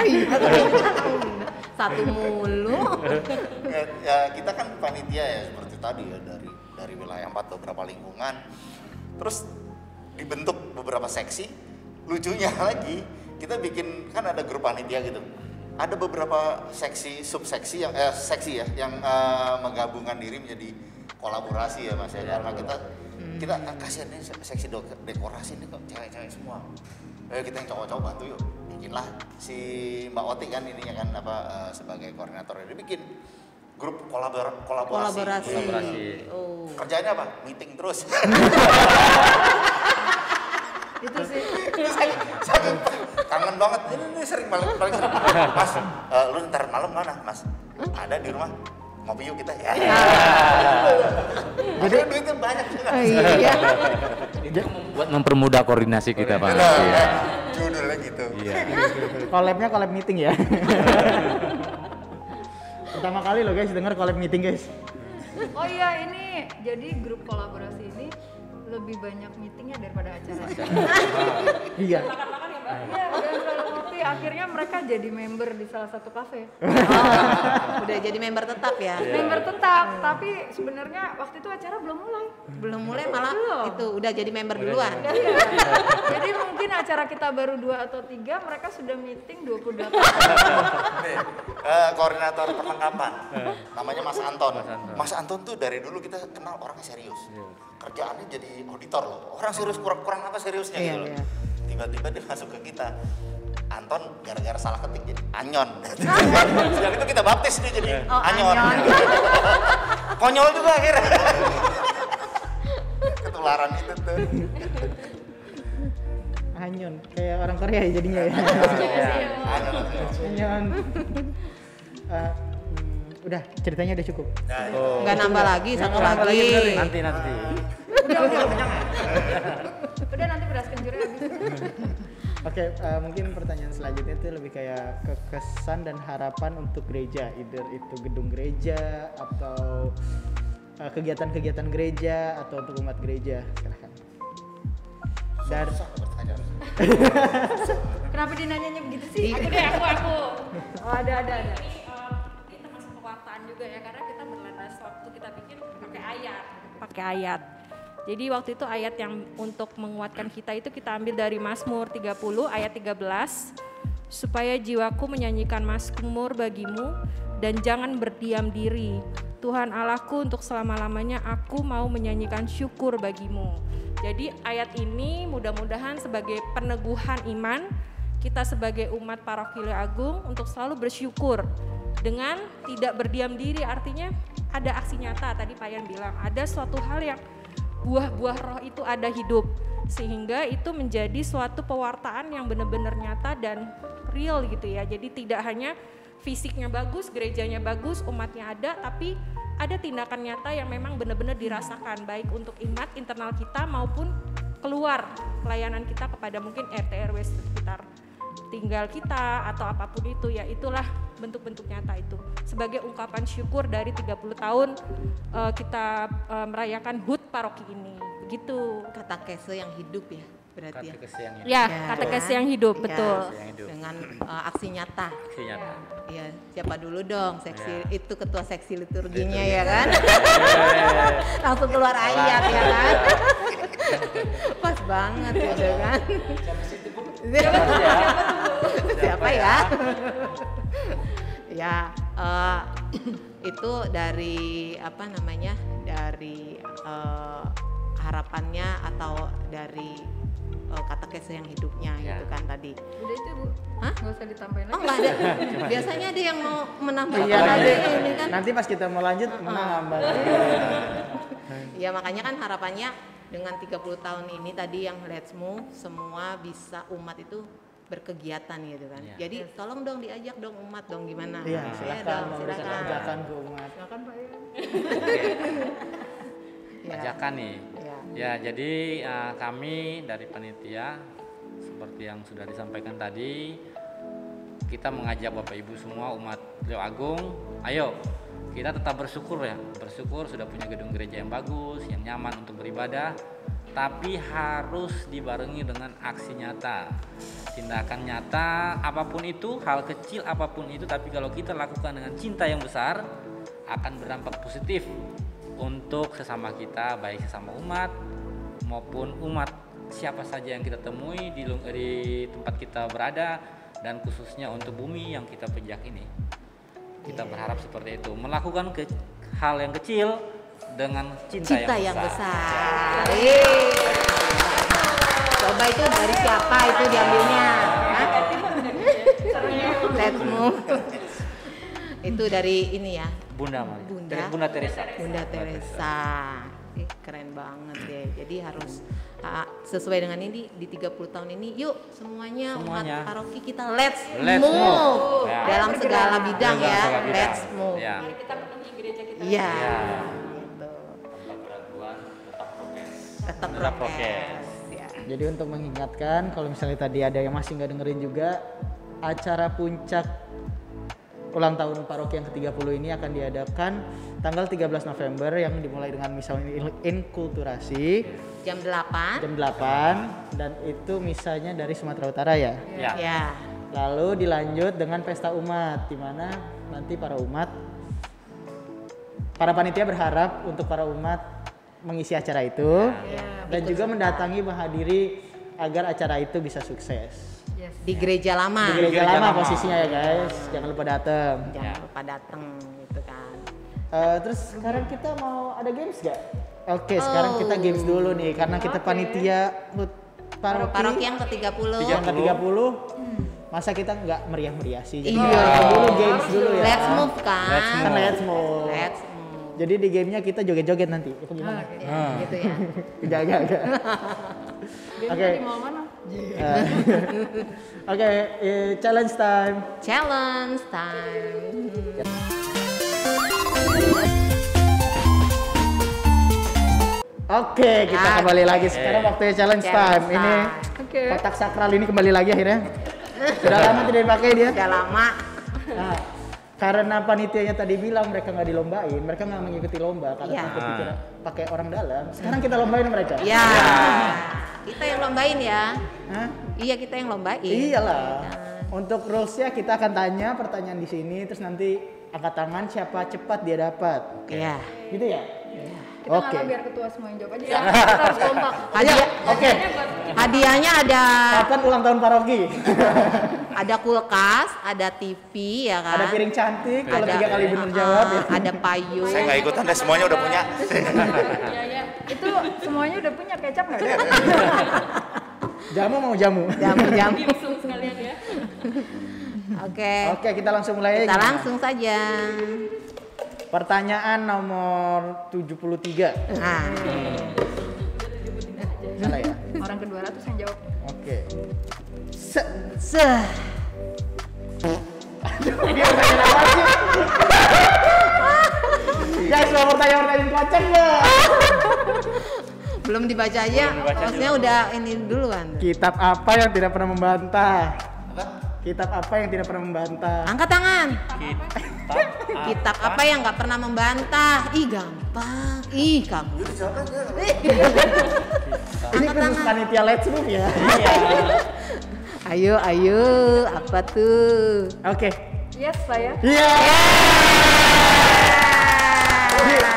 Satu mulu. Ya, kita kan panitia ya seperti tadi ya dari wilayah 4 beberapa lingkungan. Terus dibentuk beberapa seksi. Lucunya lagi kita bikin kan ada grup panitia gitu. Ada beberapa seksi subseksi yang seksi ya yang menggabungkan diri menjadi kolaborasi ya Mas ya. Karena kita kasihan nih seksi dekorasi ini kok cewek-cewek semua. Kita yang cowok-cowok bantu yuk. Bikinlah si Mbak Oti kan ininya kan sebagai koordinator dia bikin grup kolaborasi. Oh. Kerjanya apa? Meeting terus. Itu sih. Saya kangen banget. Ini sering paling sering. Mas, lu ntar malam mana, Mas? Ada di rumah. Ngopi yuk kita. Ya. Jadi duitnya banyak juga. Iya. Buat mempermudah koordinasi kita, Pak. Nah, Iya. judulnya gitu. Iya. Collab-nya collab meeting ya. Pertama kali lo guys dengar collab meeting guys. Oh iya ini jadi grup kolaborasi ini lebih banyak meetingnya daripada acara. Iya. Iya, dan selalu ngopi. akhirnya mereka jadi member di salah satu kafe. Oh, udah jadi member tetap ya? Member tetap, tapi sebenarnya waktu itu acara belum mulai. Belum mulai malah Belum. itu udah jadi member duluan. Iya. Jadi mungkin acara kita baru 2 atau 3, mereka sudah meeting 28. Nih, koordinator perlengkapan. Namanya Mas Anton. Mas Anton tuh dari dulu kita kenal orangnya serius. Kerjaannya jadi auditor loh. Orang serius kurang apa seriusnya Iya, gitu loh. iya. Tiba-tiba dia masuk ke kita. Anton gara-gara salah ketik jadi Anyon. Sejak itu kita baptis dia jadi Anyon. Konyol juga akhirnya. Ketularan itu tuh. Anyon, kayak orang Korea ya jadinya ya. Anyon. Anyon. Udah, ceritanya udah cukup. Nggak nambah lagi, satu nambah lagi. lagi, Nanti. Udah nanti beras kencurnya habis. Oke, mungkin pertanyaan selanjutnya itu lebih kayak kekesan dan harapan untuk gereja, either itu gedung gereja atau kegiatan-kegiatan gereja atau untuk umat gereja. Silahkan. Dari Kenapa dia nanyanya begitu sih? Aku. Oh, ada. Ini termasuk pewartaan juga ya, karena kita berlandas waktu kita bikin pakai ayat. Jadi waktu itu ayat yang untuk menguatkan kita itu kita ambil dari Mazmur 30 ayat 13, supaya jiwaku menyanyikan mazmur bagimu dan jangan berdiam diri. Tuhan Allahku, untuk selama-lamanya aku mau menyanyikan syukur bagimu. Jadi ayat ini mudah-mudahan sebagai peneguhan iman kita sebagai umat Paroki Leo Agung untuk selalu bersyukur dengan tidak berdiam diri. Artinya ada aksi nyata, tadi Pak Yan bilang ada suatu hal yang buah-buah roh itu ada hidup, sehingga itu menjadi suatu pewartaan yang benar-benar nyata dan real gitu ya. Jadi tidak hanya fisiknya bagus, gerejanya bagus, umatnya ada, tapi ada tindakan nyata yang memang benar-benar dirasakan baik untuk imat internal kita maupun keluar pelayanan kita kepada mungkin RT RW sekitar tinggal kita atau apapun itu ya. Itulah bentuk-bentuk nyata itu sebagai ungkapan syukur dari 30 tahun kita merayakan HUT paroki ini. Begitu. Katekese yang hidup ya berarti ya. Katekese yang Ya, katekese yang hidup, Ya, betul. yang hidup. dengan aksi nyata. Aksi nyata. Iya, siapa dulu dong seksi Ya. itu ketua seksi liturginya ya kan? Langsung keluar ayat ya kan? Pas banget gitu kan? Siapa ya? Ya, itu dari apa namanya? Dari harapannya atau dari katekese yang hidupnya Ya. gitu kan tadi. Udah itu Bu. Hah? Nggak usah ditambahin Oh lagi. nggak ada. Biasanya ada yang mau menambahkan Iya, ada ini kan. nanti pas kita mau lanjut menambah. Ya makanya kan harapannya dengan 30 tahun ini tadi yang Let's Move semua bisa umat itu berkegiatan gitu kan. Iya. Jadi tolong dong diajak dong umat dong gimana. Iya, Ya silakan dong, memberikan silakan. ajakan ke umat. Silakan Pak Yan. Ya. Ajakan nih. Ya. Ya, jadi kami dari panitia seperti yang sudah disampaikan tadi, kita mengajak Bapak Ibu semua umat Leo Agung, ayo kita tetap bersyukur ya. Bersyukur sudah punya gedung gereja yang bagus, yang nyaman untuk beribadah, tapi harus dibarengi dengan aksi nyata. Tindakan nyata apapun itu, hal kecil apapun itu, tapi kalau kita lakukan dengan cinta yang besar akan berdampak positif untuk sesama kita, baik sesama umat maupun umat siapa saja yang kita temui di tempat kita berada, dan khususnya untuk bumi yang kita pijak ini. Kita berharap seperti itu, melakukan hal yang kecil dengan cinta yang besar. Yeay. Coba itu dari siapa itu diambilnya? Hah? Let's Move. Itu dari ini ya. Bunda Maria. Bunda. Bunda Teresa. Bunda Teresa. Keren banget deh. Jadi harus sesuai dengan ini di 30 tahun ini yuk semuanya umat paroki kita let's Let's move. move. Ya. Dalam segala bidang Dalam ya. segala bidang. Let's move. Ya. Kita penuhi gereja kita. Iya. Ya. Gitu. Tanpa keraguan, tetap prokes. Tetap Tetap prokes. prokes. Ya. Jadi untuk mengingatkan, kalau misalnya tadi ada yang masih nggak dengerin juga, acara puncak ulang tahun paroki yang ke-30 ini akan diadakan tanggal 13 November yang dimulai dengan misa inkulturasi Jam 8. jam 8 dan itu misanya dari Sumatera Utara ya. Ya. Ya. Lalu dilanjut dengan pesta umat, di mana nanti para panitia berharap untuk para umat mengisi acara itu dan juga mendatangi menghadiri agar acara itu bisa sukses. Yes. Di gereja lama. Di gereja lama posisinya ya guys, jangan lupa datang. Jangan lupa datang gitu kan. Terus sekarang kita mau ada games gak? Oke, sekarang kita games dulu nih karena kita panitia Paroki yang ke-30. yang ke-30. Masa kita nggak meriah-meriah sih? Jadi Iya. dulu games dulu ya. Let's move kan. Kan let's move. Let's move. Jadi di gamenya kita joget-joget nanti. Itu gimana? Gitu ya. Enggak. Oke. Di mall mana? Oke, challenge time. Challenge time. Oke, kita kembali lagi. Sekarang waktunya challenge time. Ini Oke. kotak sakral ini kembali lagi akhirnya. Sudah lama tidak dipakai dia. Udah lama. Nah, karena panitianya tadi bilang mereka nggak dilombain, mereka nggak mengikuti lomba karena Iya. takut dikira pakai orang dalam. Sekarang kita lombain mereka. Ya. Kita yang lombain ya. Hah? Iya, kita yang lombain. Iyalah. Untuk rulesnya kita akan tanya pertanyaan di sini, terus nanti angkat tangan siapa cepat dia dapat. Iya. Gitu ya? Kita Oke. ngalah biar ketua semua yang jawab aja ya. Kita harus kompak. Hadiah. Oke. Hadiahnya ada Kapan ulang tahun paroki? ada kulkas, ada TV ya kan. Ada piring cantik kalau Ada- 3 kali benar jawab ya. Ada payung. Saya nggak ikutan deh, semuanya udah punya. Itu semuanya udah punya kecap nggak? Jamu mau jamu. Jam-jam. Langsung sekalian ya. Oke. Oke, kita langsung mulai. Kita Gimana? langsung saja. Pertanyaan nomor 73. Nah, Salah ya? Orang ke-200 yang jawab. Oke. seh. Dia pertanyaan apa sih? Guys, mau pertanyaan kocak nggak? Belum dibaca aja. Maksudnya udah ini duluan. Kitab apa yang tidak pernah membantah? Kitab apa yang tidak pernah membantah? Angkat tangan. Kitab Kitab apa yang nggak pernah membantah? Ih, gampang. Ih, kamu. Ini khusus panitia Let's Move ya. Ayo, apa tuh? Oke. Yes, saya. Iya.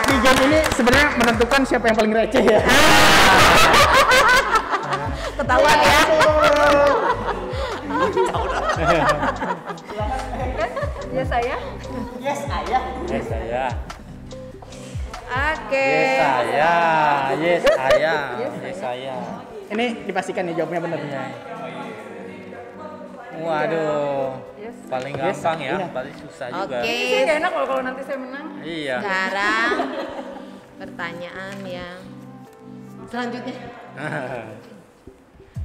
Di game ini sebenarnya menentukan siapa yang paling receh ya. Ketahuan ya. Yes, saya. Yes, ayah. Yes saya. Oke. Yes saya. Yes saya. Yes saya. Ini dipastikan nih jawabnya benar. Waduh. Yes. Paling gampang ya, Iya. paling susah juga. Oke. Saya nggak enak loh kalau nanti saya menang. Iya. Sekarang pertanyaan yang selanjutnya.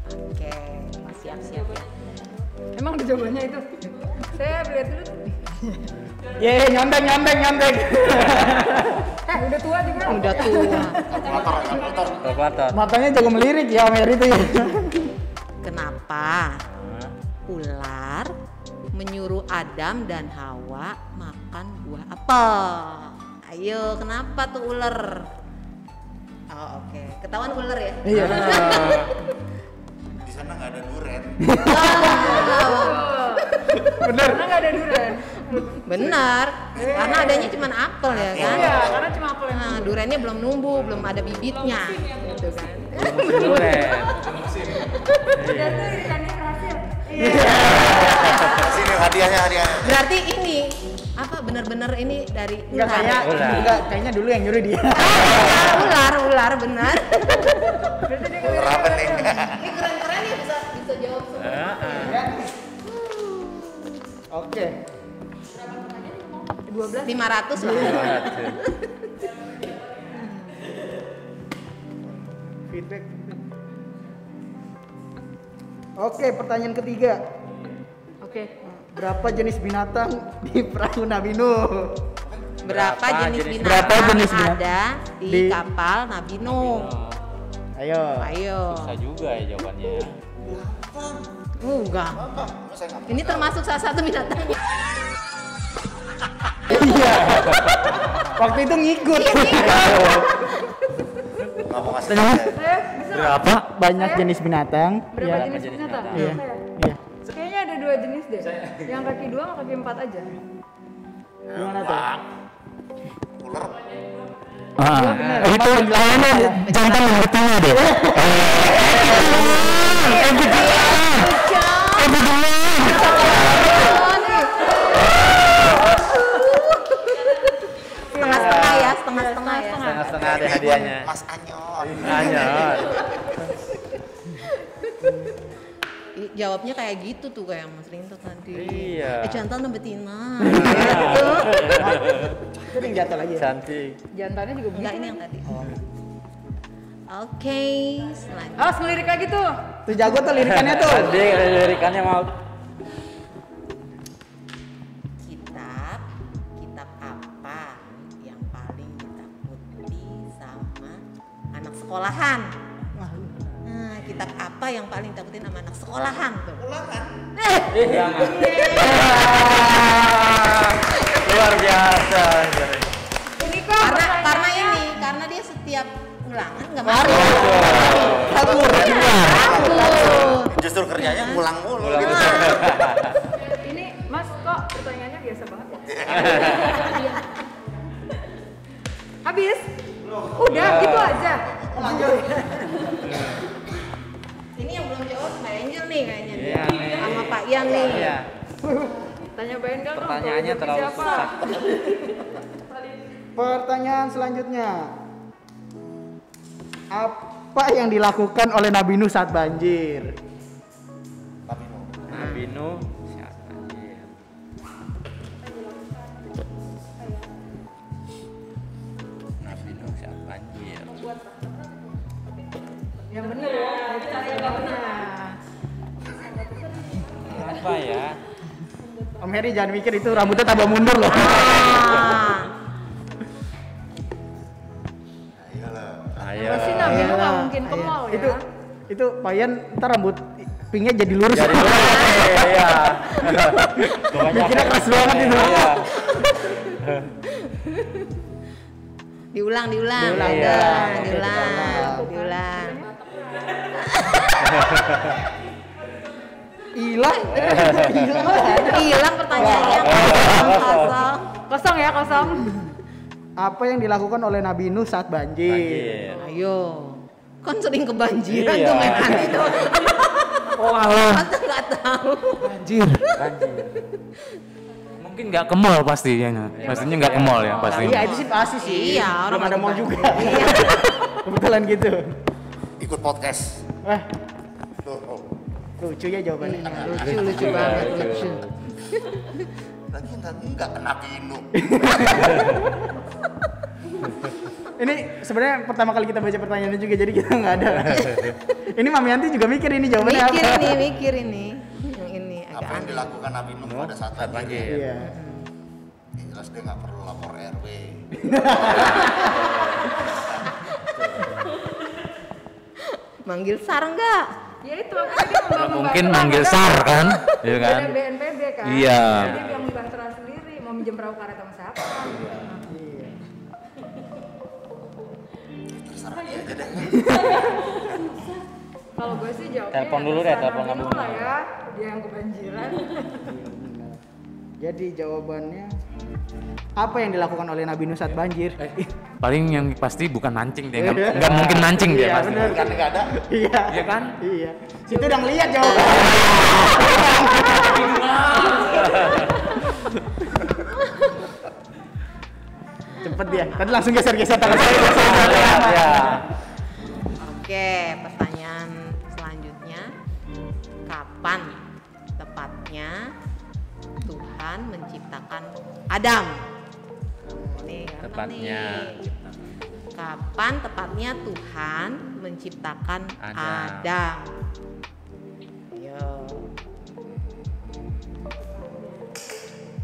Oke, siap-siap ya. Emang udah jawabannya itu? Saya lihat dulu. Ye, nyondeng. Udah tua juga. Udah tua. Kalkulator. Matanya jago melirik ya Om Heri itu ya. Kenapa ular menyuruh Adam dan Hawa makan buah apel? Ayo, kenapa tuh ular? Oh, oke. Ketahuan ular ya? Iya. Di sana nggak ada duren. Bener. Karena nggak ada durian. Benar. Karena adanya cuma apel ya kan? Iya, karena cuma apel yang. Nah, duriannya belum numbuh, belum ada bibitnya. Gitu kan. Duren. Dan tuh ikannya berhasil. Sini hadiahnya. Berarti ini apa benar-benar ini dari Enggak ular? kayaknya dulu yang nyuruh dia. Ular benar. Berapa nih? Ini keren-keren ya bisa jawab semua. Oke. 500 lah. Feedback. Oke, pertanyaan ketiga. Oke. Berapa jenis binatang di perahu Nabi Nuh? Berapa jenis binatang Berapa jenis binatang ada di di- kapal Nabi Nuh? Ayo. Ayo. Susah juga ya jawabannya ya. Enggak. Ini termasuk salah satu binatangnya. Iya. Waktu itu ngikut. Nggak mau kasih tahu. Saya bisa. Berapa banyak jenis binatang? Berapa Ya. jenis binatang? Iya. Saya. Iya. Kayaknya ada 2 jenis deh. Yang kaki 2 sama kaki 4 aja. Gimana tuh? Ular. Itu kayaknya jantan yang betina deh. Setengah-setengah ya, setengah-setengah ya. Setengah-setengah ada hadiahnya. Mas Anyon. Anyon. Jawabnya kayak gitu tuh kayak Mas Rinto tadi. Iya. Jantan dan betina. Itu yang jatuh lagi ya? Cantik. Jantannya juga Enggak, begitu. ini yang tadi. Oke, selanjutnya. Awas ngelirik lagi tuh. Tuh jago tuh lirikannya tuh. Tadi lirikannya mau. Kitab apa yang paling ditakuti sama anak sekolahan? Nah, kitab apa yang paling ditakutin sama anak sekolahan tuh? Luar biasa. Ini kok Karena dia setiap ulangan nggak masuk. Kabur. Justru kerjanya ngulang mulu. Gitu. ini Mas kok pertanyaannya biasa banget ya? Habis? Udah gitu aja. Ini yang belum jawab Mbak Angel nih kayaknya nih. Iya, nih. Sama Pak Ian nih. Iya. Tanya Bendel dong. Pertanyaannya kalau terlalu siapa? susah. Pertanyaan selanjutnya. Apa yang dilakukan oleh Nabi Nuh saat banjir? Nabi Nuh. Anjir. Nabi Nuh saat banjir. Yang bener ya. Jadi cari yang nggak bener. Apa ya? Om Heri jangan mikir itu rambutnya tambah mundur loh. Ayo. Pasti Nabi Nuh nggak mungkin ke mall ya. Itu Payan ntar rambut pinknya jadi lurus. Jadi iya. Mikirnya keras banget itu. Iya. Diulang. Iya. Diulang. Hilang pertanyaannya. Kosong. Kosong ya, kosong. Apa yang dilakukan oleh Nabi Nuh saat banjir? Banjir. Ayo. Kan sering kebanjiran Iya. tuh mainan itu. Oh alah, Masa nggak tahu. banjir. Mungkin nggak ke mall pastinya. Pastinya nggak ke mall ya pastinya. Iya itu sih pasti sih. Iya, Belum orang ada lagi mall banjir. juga. Iya. Kebetulan gitu. Ikut podcast. Tuh, lucu ya jawabannya. Lucu banget, lucu. Lagi enggak kena pinu. Ini sebenarnya pertama kali kita baca pertanyaannya juga jadi kita nggak ada. Ini Mami Yanti juga mikir ini jawabannya apa. Mikir ini. Yang ini Apa agak yang aneh. dilakukan Nabi Nuh pada saat banjir? Iya. Ya, jelas dia nggak perlu lapor RW. Manggil SAR enggak? Ya itu kan dia membangun Mungkin bahtera, manggil kan? SAR kan, ya kan? Ada BNPB kan? Iya. Jadi dia bangun bahtera sendiri, mau minjem perahu karet sama siapa? Terserah dia aja deh. Kalau gue sih jawabnya Telepon ya dulu deh, terserah telepon Nabi kamu. Nuh lah ya, dia yang kebanjiran. Jadi jawabannya apa yang dilakukan oleh Nabi Nuh saat banjir? Paling yang pasti bukan mancing dia, nggak mungkin mancing dia Iya pasti. benar Kan nggak ada. Iya. Iya kan? Iya. Situ udah ngeliat jawabannya. Cepet dia. Tadi langsung geser-geser tangan saya. Iya. Oke, pertanyaan selanjutnya. Kapan tepatnya Tuhan menciptakan Adam? Ini gampang Tepatnya. nih. Kapan tepatnya Tuhan menciptakan Adam. Adam? Ayo.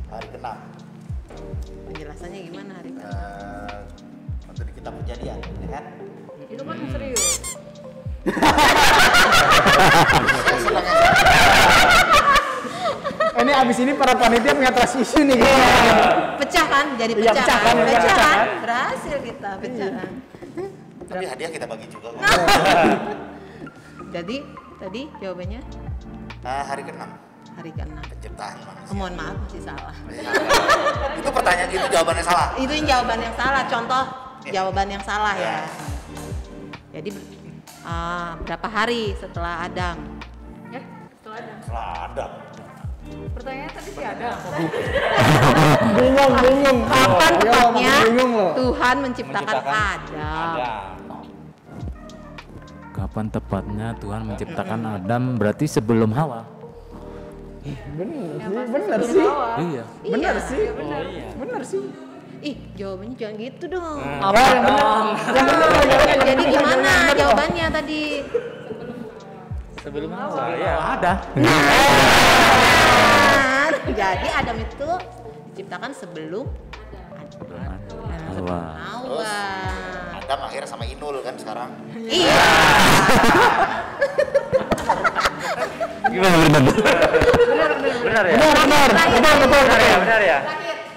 Hari ke-6. Penjelasannya gimana hari ini? Waktu di kitab Kejadian, ya kan? Itu kan serius. Ini abis ini para panitia punya trust issue nih kayaknya. Pecah kan? Jadi Iya, pecah, pecah kan? kan? Pecah Pecah kan? kan? Berhasil kita pecah kan? Tapi hadiah kita bagi juga kok. Jadi tadi jawabannya Hari ke-6. hari ke-6. Penciptaan manusia. Oh, mohon maaf masih salah. Itu pertanyaan itu jawabannya salah. Itu yang jawaban yang salah, contoh jawaban yang salah ya. Jadi berapa hari setelah Adam? Ya, setelah ada. Salah ada. Pertanyaannya tadi sih ada. Bingung. Kapan tepatnya bingung loh. Tuhan menciptakan Adam? Kapan tepatnya Tuhan menciptakan Adam? Berarti sebelum Hawa. Bener sih. Iya. Bener Iya. sih. Bener sih. Ih, jawabannya jangan gitu dong. Apa yang bener? Jadi gimana jawabannya tadi? Sebelum Hawa ya. Ada. Jadi Adam itu diciptakan sebelum Hawa. Hawa. Adam akhirnya sama Inul kan sekarang. Iya. Gimana benar? Benar ya? Benar ya?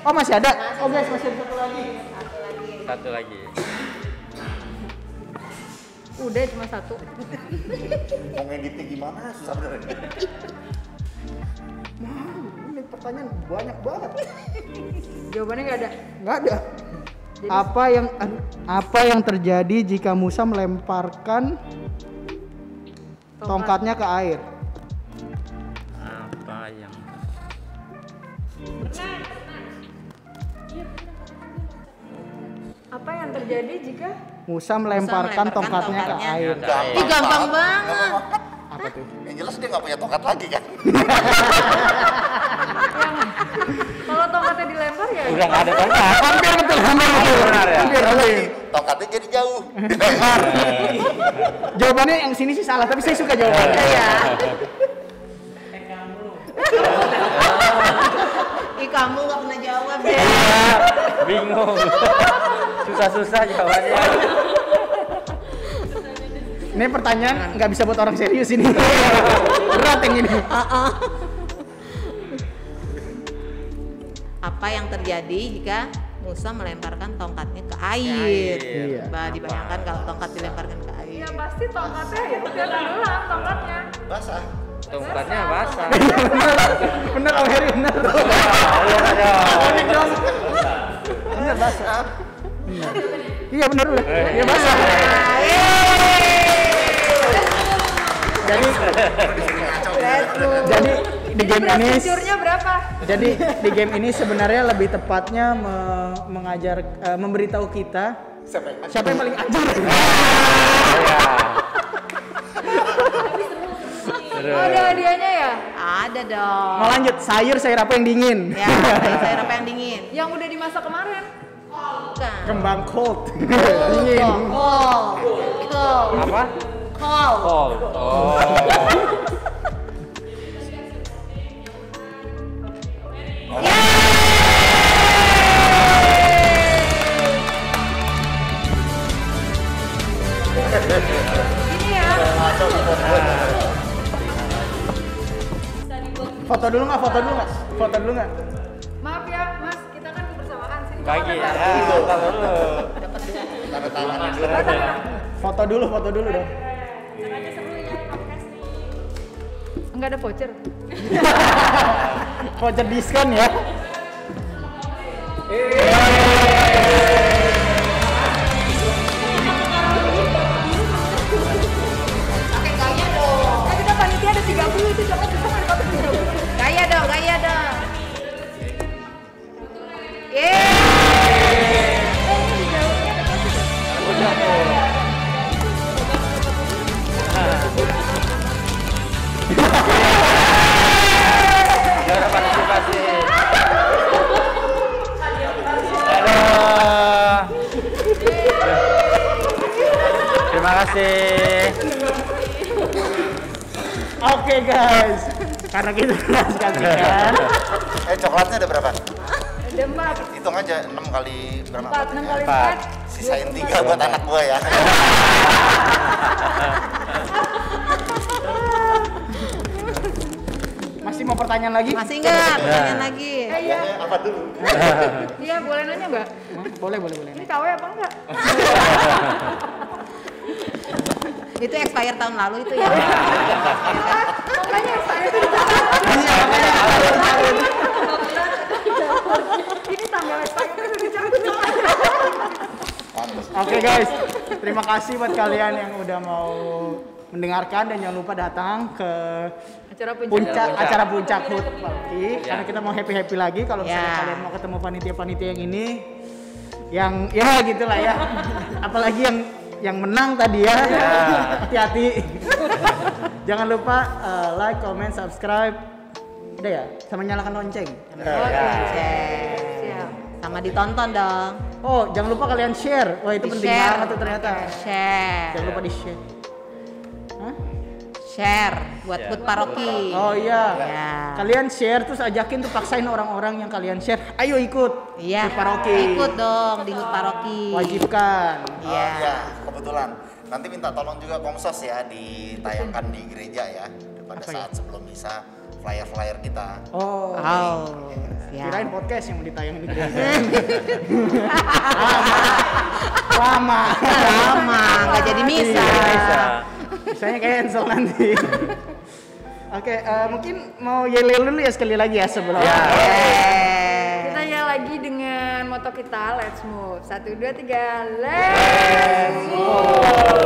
Oh masih ada? Oh guys masih ada satu lagi. Satu lagi. Udah cuma satu. Mau ngeditnya gimana susah bener. Ini pertanyaan banyak banget. Jawabannya nggak ada. Nggak ada. Apa yang terjadi jika Musa melemparkan tongkatnya ke air? Apa yang Apa yang terjadi jika Musa melemparkan tongkatnya ke air. Ih, gampang banget. Apa tuh? Yang jelas dia nggak punya tongkat lagi kan. kalau tongkatnya dilempar ya? udah nggak ada tongkat? Hampir betul. Benar ya? Tongkatnya jadi jauh. Jawabannya yang sini sih salah, tapi saya suka jawabannya. Iya. Ih, kamu nggak pernah jawab deh. Bingung. Susah-susah jawabannya. Ini pertanyaan nggak bisa buat orang serius ini. Berat yang ini. Apa yang terjadi jika Musa melemparkan tongkatnya ke air? Iya. Coba dibayangkan kalau tongkat dilemparkan ke air. Ya pasti tongkatnya ya udah tenggelam tongkatnya. Basah. Tongkatnya basah. Bener Om Heri, bener. Bener basah. Bener. Iya bener udah. Iya basah. Jadi di game ini Jujurnya berapa? jadi di game ini sebenarnya lebih tepatnya mengajar memberitahu kita siapa yang paling ajar. Oh, ada hadiahnya ya? Ada dong. Mau lanjut sayur apa yang dingin? Ya, sayur apa yang dingin? Yang udah dimasak kemarin. Bukan. Kembang cold. Dingin. Kol. Apa? Kol. Kol. Oh. Ini ya. Foto dulu nggak? Foto dulu nggak? Maaf ya, Mas, kita kan kebersamaan sini. Lagi ya. Tanda tangan. Foto dulu dong. Enggak ada voucher. Voucher diskon ya. Pakai gaya dong. Kita panitia ada 30 itu jangan kita nggak dapat 30. Gaya dong. Juara partisipasi. Aduh. Terima kasih. Oke guys, karena kita kasihkan Coklatnya ada berapa? Ada 4. Hitung aja 6 kali berapa? 6 kali 4. 4. Sisain 3 buat anak gua ya. masih mau pertanyaan lagi? Masih enggak? Pertanyaan lagi. Iya. Apa dulu? Iya, boleh nanya enggak? Boleh. Ini KW apa enggak? Itu expire tahun lalu itu ya. Tongkat makanya saya itu Iya, makanya kalian. ini tanggal saya itu dicatat. Oke guys, terima kasih buat kalian yang udah mau mendengarkan dan jangan lupa datang ke acara puncak HUT Paroki karena kita mau happy lagi. Kalau misalnya kalian mau ketemu panitia-panitia yang ini, yang ya gitulah ya, apalagi yang menang tadi ya, hati-hati. Jangan lupa like, comment, subscribe, udah ya, sama nyalakan lonceng. Siap. Sama ditonton dong. Oh, jangan lupa kalian share. Wah, itu penting Di-share. banget tuh ternyata. Share. Jangan lupa di-share. Hah? Share buat HUT Paroki. Oh iya. Ya. Kalian share terus ajakin tuh, paksain orang-orang yang kalian share. Ayo ikut. Iya. HUT Paroki. Ikut dong di HUT Paroki. Wajibkan. Iya. Ya, kebetulan. Nanti minta tolong juga Komsos ya ditayangkan di gereja ya. Pada Apa saat sebelum misa flyer-flyer kita. Oh. Oh. Kirain podcast yang mau ditayangin di gereja. Lama. Nggak jadi misa. Misalnya cancel nanti. Oke, mungkin mau yel dulu ya sekali lagi ya sebelum. Kita ya lagi dengan moto kita Let's Move. 1, 2, 3, Let's Move.